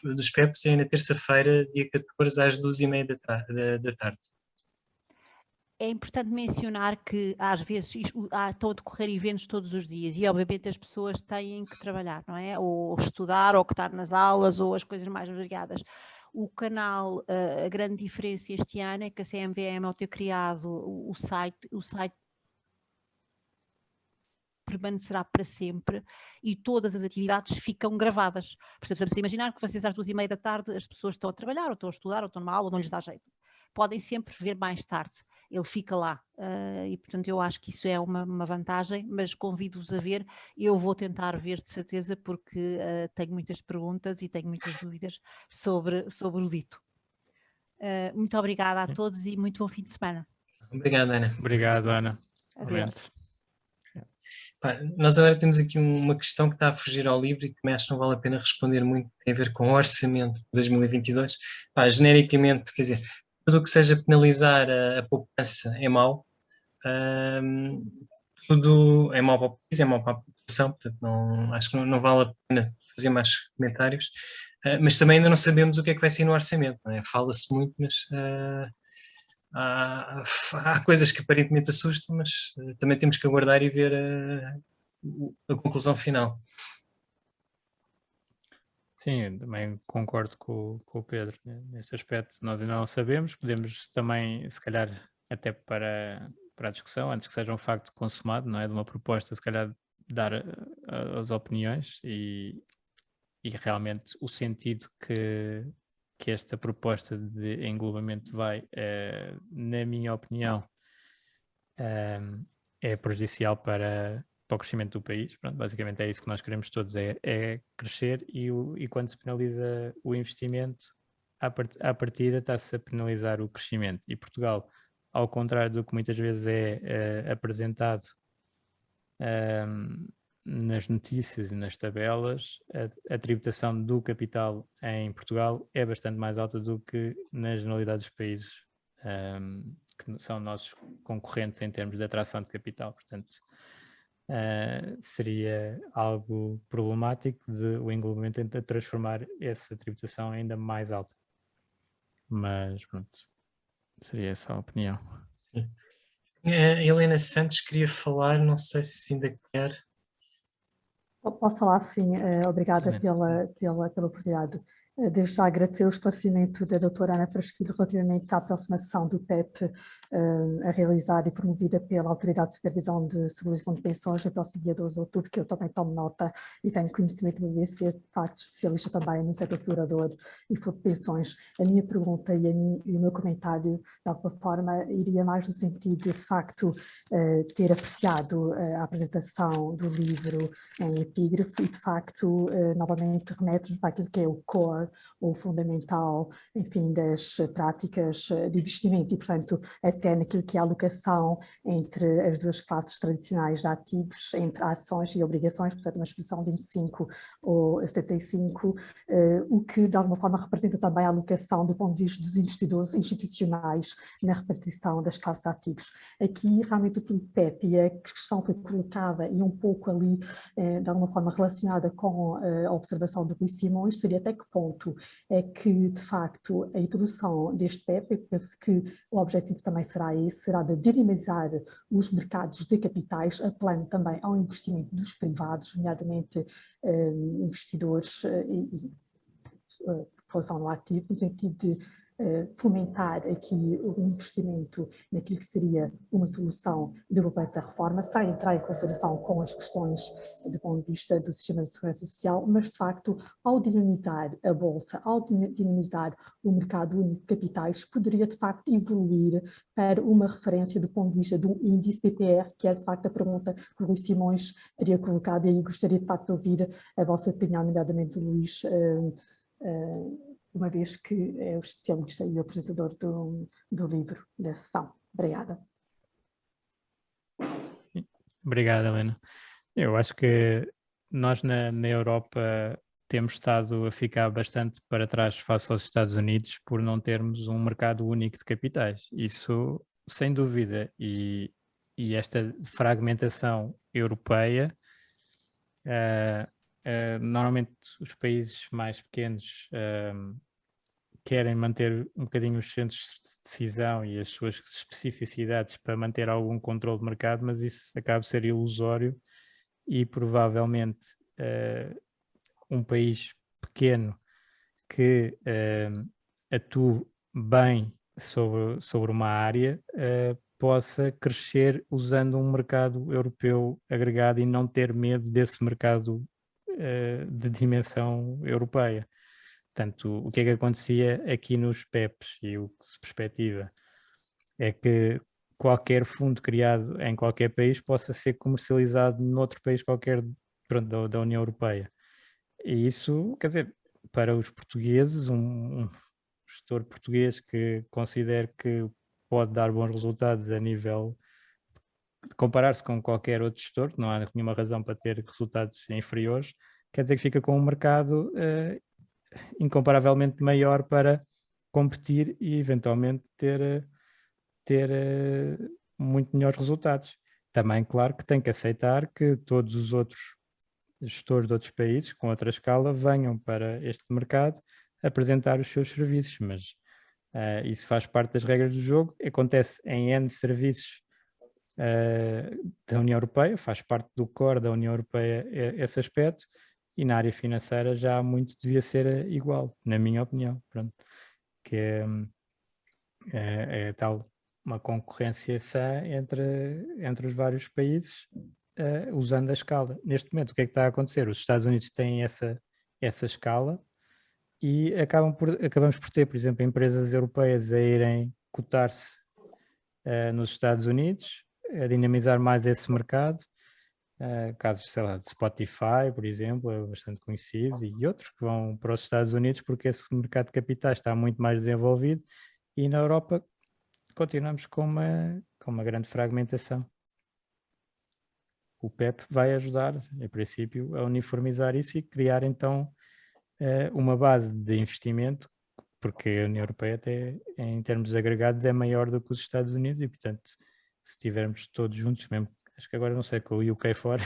dos PEPs é na terça-feira, dia 14, às 2h30 da tarde. É importante mencionar que às vezes estão a decorrer eventos todos os dias e obviamente as pessoas têm que trabalhar, não é? Ou estudar, ou que estar nas aulas, ou as coisas mais variadas. O canal, a grande diferença este ano é que a CMVM, ao ter criado o site permanecerá para sempre e todas as atividades ficam gravadas. Portanto, vamos imaginar que vocês às 2h30 da tarde as pessoas estão a trabalhar, ou estão a estudar, ou estão numa aula, ou não lhes dá jeito. Podem sempre ver mais tarde. Ele fica lá e portanto eu acho que isso é uma vantagem, mas convido-vos a ver. Eu vou tentar ver de certeza porque tenho muitas perguntas e tenho muitas dúvidas sobre o dito. Muito obrigada a todos e muito bom fim de semana. Obrigado, Ana. Obrigado, Ana. Adeus. Nós agora temos aqui uma questão que está a fugir ao livro e que também acho que não vale a pena responder muito, tem a ver com o orçamento de 2022. Genericamente, quer dizer, tudo o que seja penalizar a poupança é mau, tudo é mau para o país, é mau para a população, portanto acho que não vale a pena fazer mais comentários, mas também ainda não sabemos o que é que vai ser no orçamento, não é? Fala-se muito, mas há coisas que aparentemente assustam, mas também temos que aguardar e ver a conclusão final. Sim, eu também concordo com o Pedro nesse aspecto. Nós ainda não sabemos, podemos também, se calhar, até para a discussão, antes que seja um facto consumado, não é? De uma proposta, se calhar, dar as opiniões e realmente o sentido que esta proposta de englobamento vai, na minha opinião, é prejudicial para o crescimento do país. Pronto, basicamente é isso que nós queremos todos, é crescer e quando se penaliza o investimento, à partida está-se a penalizar o crescimento. E Portugal, ao contrário do que muitas vezes é apresentado nas notícias e nas tabelas, a tributação do capital em Portugal é bastante mais alta do que na generalidade dos países que são nossos concorrentes em termos de atração de capital. Portanto, seria algo problemático o englobamento a transformar essa tributação ainda mais alta. Mas pronto, seria essa a opinião. Sim. A Helena Santos queria falar, não sei se ainda quer. Posso falar, sim. Obrigada pela oportunidade. Desde já agradecer o esclarecimento da doutora Ana Frasquilho relativamente à aproximação do PEP a realizar e promovida pela Autoridade de Supervisão de Seguros de Pensões no próximo dia 12 de outubro, que eu também tomo nota e tenho conhecimento de ser, de facto, especialista também no setor segurador e for de pensões. A minha pergunta e o meu comentário, de alguma forma, iria mais no sentido de facto, ter apreciado a apresentação do livro em epígrafe e, de facto, novamente remete-nos para aquilo que é o core, ou fundamental, enfim, das práticas de investimento e, portanto, até naquilo que é a alocação entre as duas classes tradicionais de ativos, entre ações e obrigações, portanto, uma exposição de 25 ou 75, o que, de alguma forma, representa também a alocação do ponto de vista dos investidores institucionais na repartição das classes de ativos. Aqui, realmente, o PEP e a questão foi colocada e um pouco ali, de alguma forma, relacionada com a observação do Rui Simões, seria até que ponto é que, de facto, a introdução deste PEP, eu penso que o objetivo também será esse, será de dinamizar os mercados de capitais, apelando também ao investimento dos privados, nomeadamente investidores e população no ativo, no sentido de fomentar aqui o investimento naquilo que seria uma solução de poupança reforma, sem entrar em consideração com as questões do ponto de vista do sistema de segurança social, mas de facto, ao dinamizar a Bolsa, ao dinamizar o mercado único de capitais, poderia de facto evoluir para uma referência do ponto de vista de um índice PPR, que é de facto a pergunta que o Luís Simões teria colocado, e aí gostaria de facto de ouvir a vossa opinião, nomeadamente Luís, uma vez que é o especialista e o apresentador do livro da sessão. Obrigada. Obrigado, Helena. Eu acho que nós na Europa temos estado a ficar bastante para trás face aos Estados Unidos por não termos um mercado único de capitais. Isso, sem dúvida, e esta fragmentação europeia, normalmente os países mais pequenos querem manter um bocadinho os centros de decisão e as suas especificidades para manter algum controle de mercado, mas isso acaba de ser ilusório e provavelmente um país pequeno que atue bem sobre uma área possa crescer usando um mercado europeu agregado e não ter medo desse mercado de dimensão europeia. Portanto, o que é que acontecia aqui nos PEPs e o que se perspectiva é que qualquer fundo criado em qualquer país possa ser comercializado noutro país qualquer, pronto, da União Europeia. E isso, quer dizer, para os portugueses, um gestor português que considere que pode dar bons resultados a nível de comparar-se com qualquer outro gestor, não há nenhuma razão para ter resultados inferiores, quer dizer que fica com um mercado incomparavelmente maior para competir e eventualmente ter muito melhores resultados. Também, claro, que tem que aceitar que todos os outros gestores de outros países, com outra escala, venham para este mercado apresentar os seus serviços, mas isso faz parte das regras do jogo, acontece em N serviços da União Europeia, faz parte do core da União Europeia esse aspecto, e na área financeira já muito devia ser igual, na minha opinião, pronto, que é tal uma concorrência sã entre os vários países, usando a escala. Neste momento, o que é que está a acontecer? Os Estados Unidos têm essa escala e acabamos por ter, por exemplo, empresas europeias a irem cotar-se nos Estados Unidos, a dinamizar mais esse mercado. Casos, sei lá, de Spotify, por exemplo, é bastante conhecido, e outros que vão para os Estados Unidos porque esse mercado de capitais está muito mais desenvolvido, e na Europa continuamos com uma grande fragmentação. O PEP vai ajudar, em princípio, a uniformizar isso e criar então uma base de investimento, porque a União Europeia até em termos agregados é maior do que os Estados Unidos e, portanto, se estivermos todos juntos, mesmo, acho que agora não sei, com o UK fora,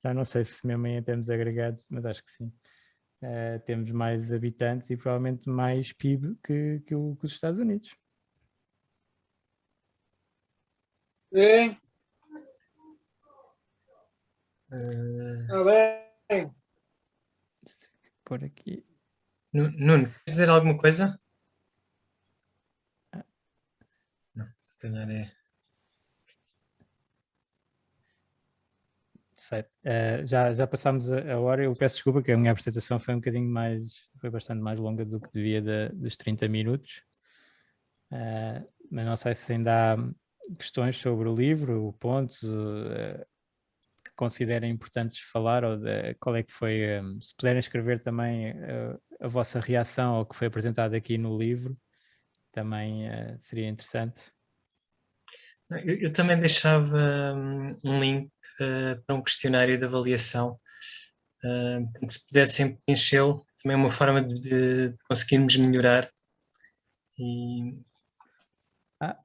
já não sei se mesmo em termos agregados, mas acho que sim, temos mais habitantes e provavelmente mais PIB que os Estados Unidos. Bem. Por aqui. Nuno, queres dizer alguma coisa? Não, se calhar é... Certo. Já passámos a hora, eu peço desculpa que a minha apresentação foi foi bastante mais longa do que devia dos 30 minutos, mas não sei se ainda há questões sobre o livro, pontos que considerem importantes falar, ou qual é que foi, se puderem escrever também a vossa reação ao que foi apresentado aqui no livro, também seria interessante. Eu também deixava um link para um questionário de avaliação, se pudessem preenchê-lo, também é uma forma de conseguirmos melhorar.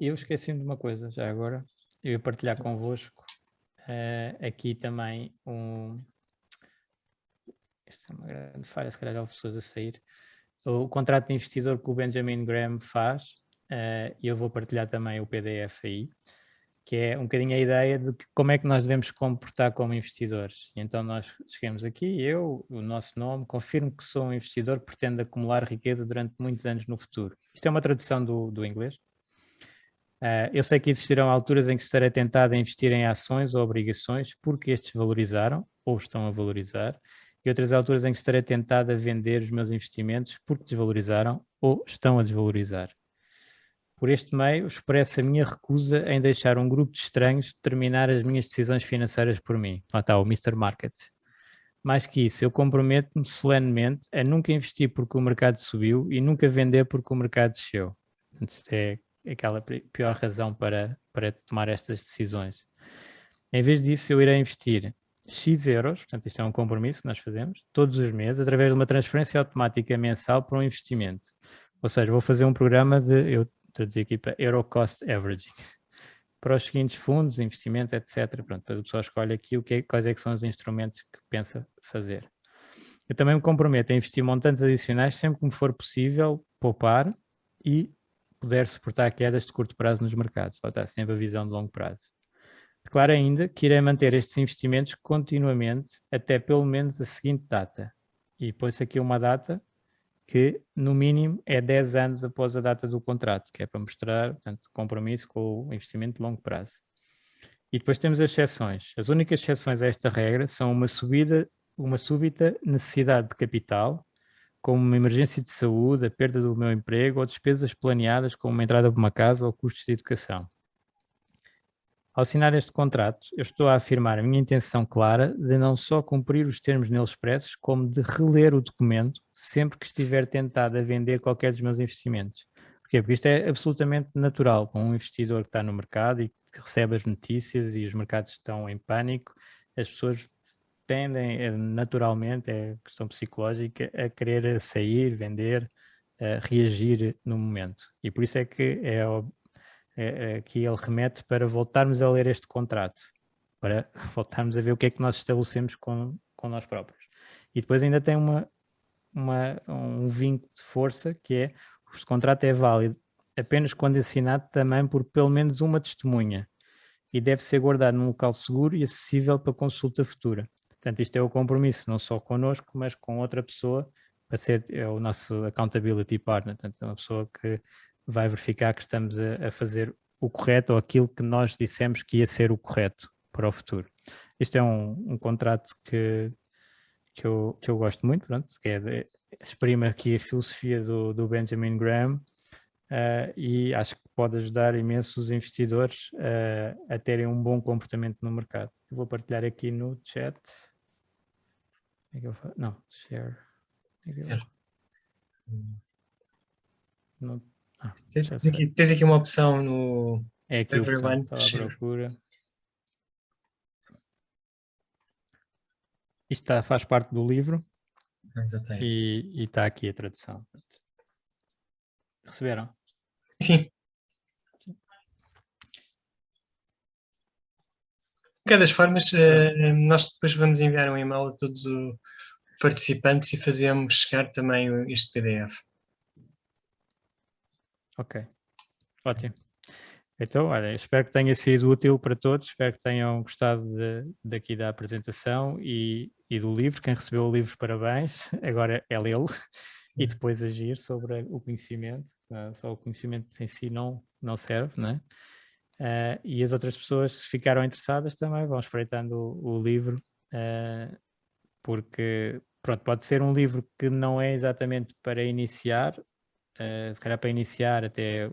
Eu esqueci-me de uma coisa, já agora, eu ia partilhar convosco aqui também isto é uma grande falha, se calhar há pessoas a sair, o contrato de investidor que o Benjamin Graham faz, e eu vou partilhar também o PDF aí, que é um bocadinho a ideia de como é que nós devemos comportar como investidores. E então nós chegamos aqui, o nosso nome, confirmo que sou um investidor que pretende acumular riqueza durante muitos anos no futuro. Isto é uma tradução do inglês. Eu sei que existirão alturas em que estarei tentado a investir em ações ou obrigações porque estes valorizaram ou estão a valorizar, e outras alturas em que estarei tentado a vender os meus investimentos porque desvalorizaram ou estão a desvalorizar. Por este meio, expresso a minha recusa em deixar um grupo de estranhos determinar as minhas decisões financeiras por mim. Lá está o Mr. Market. Mais que isso, eu comprometo-me solenemente a nunca investir porque o mercado subiu e nunca vender porque o mercado desceu. Isto é aquela pior razão para tomar estas decisões. Em vez disso, eu irei investir X euros, portanto isto é um compromisso que nós fazemos, todos os meses, através de uma transferência automática mensal para um investimento. Ou seja, vou fazer um programa eu traduzi aqui para Euro Cost Averaging, para os seguintes fundos, investimentos, etc. Pronto, depois a pessoa escolhe aqui quais é que são os instrumentos que pensa fazer. Eu também me comprometo a investir montantes adicionais sempre que me for possível poupar e puder suportar quedas de curto prazo nos mercados. Lá está sempre a visão de longo prazo. Declaro ainda que irei manter estes investimentos continuamente até pelo menos a seguinte data. E pôs aqui uma data que, no mínimo, é 10 anos após a data do contrato, que é para mostrar, portanto, compromisso com o investimento de longo prazo. E depois temos as exceções. As únicas exceções a esta regra são uma súbita necessidade de capital, como uma emergência de saúde, a perda do meu emprego ou despesas planeadas como uma entrada para uma casa ou custos de educação. Ao assinar este contrato, eu estou a afirmar a minha intenção clara de não só cumprir os termos nele expressos, como de reler o documento sempre que estiver tentado a vender qualquer dos meus investimentos. Porquê? Porque isto é absolutamente natural para um investidor que está no mercado e que recebe as notícias e os mercados estão em pânico, as pessoas tendem naturalmente, é questão psicológica, a querer sair, vender, reagir no momento. E por isso é que que ele remete para voltarmos a ler este contrato, para voltarmos a ver o que é que nós estabelecemos com nós próprios. E depois ainda tem um vinco de força, que é: o contrato é válido apenas quando assinado também por pelo menos uma testemunha e deve ser guardado num local seguro e acessível para consulta futura. Portanto, isto é o compromisso, não só connosco, mas com outra pessoa, para ser o nosso accountability partner, portanto, é uma pessoa que vai verificar que estamos a fazer o correto ou aquilo que nós dissemos que ia ser o correto para o futuro. Este é um contrato que eu gosto muito, pronto, que exprime aqui a filosofia do Benjamin Graham, e acho que pode ajudar imensos investidores a terem um bom comportamento no mercado. Eu vou partilhar aqui no chat. Não, share. Tens aqui uma opção no aqui Everyone. Estava à procura. Isto faz parte do livro e está aqui a tradução. Receberam? Sim. De qualquer das formas, nós depois vamos enviar um e-mail a todos os participantes e fazemos chegar também este PDF. Ok, ótimo. Então, olha, espero que tenha sido útil para todos, espero que tenham gostado daqui da apresentação e do livro. Quem recebeu o livro, parabéns, agora é lê-lo e depois agir sobre o conhecimento. Só o conhecimento em si não serve, não é? E as outras pessoas, se ficaram interessadas, também vão espreitando o livro, porque pronto, pode ser um livro que não é exatamente para iniciar, se calhar para iniciar até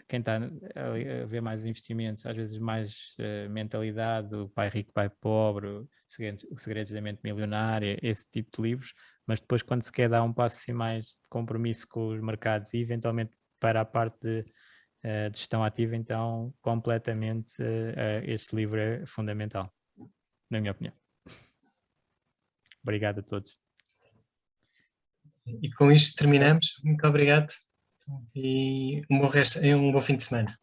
quem está a ver mais investimentos, às vezes mais mentalidade do pai rico, pai pobre, os segredos da mente milionária, esse tipo de livros, mas depois quando se quer dar um passo assim mais de compromisso com os mercados e eventualmente para a parte de gestão ativa, então completamente este livro é fundamental, na minha opinião. Obrigado a todos. E com isto terminamos. Muito obrigado e um bom fim de semana.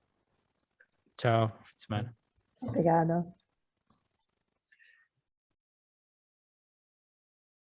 Tchau, fim de semana. Obrigada.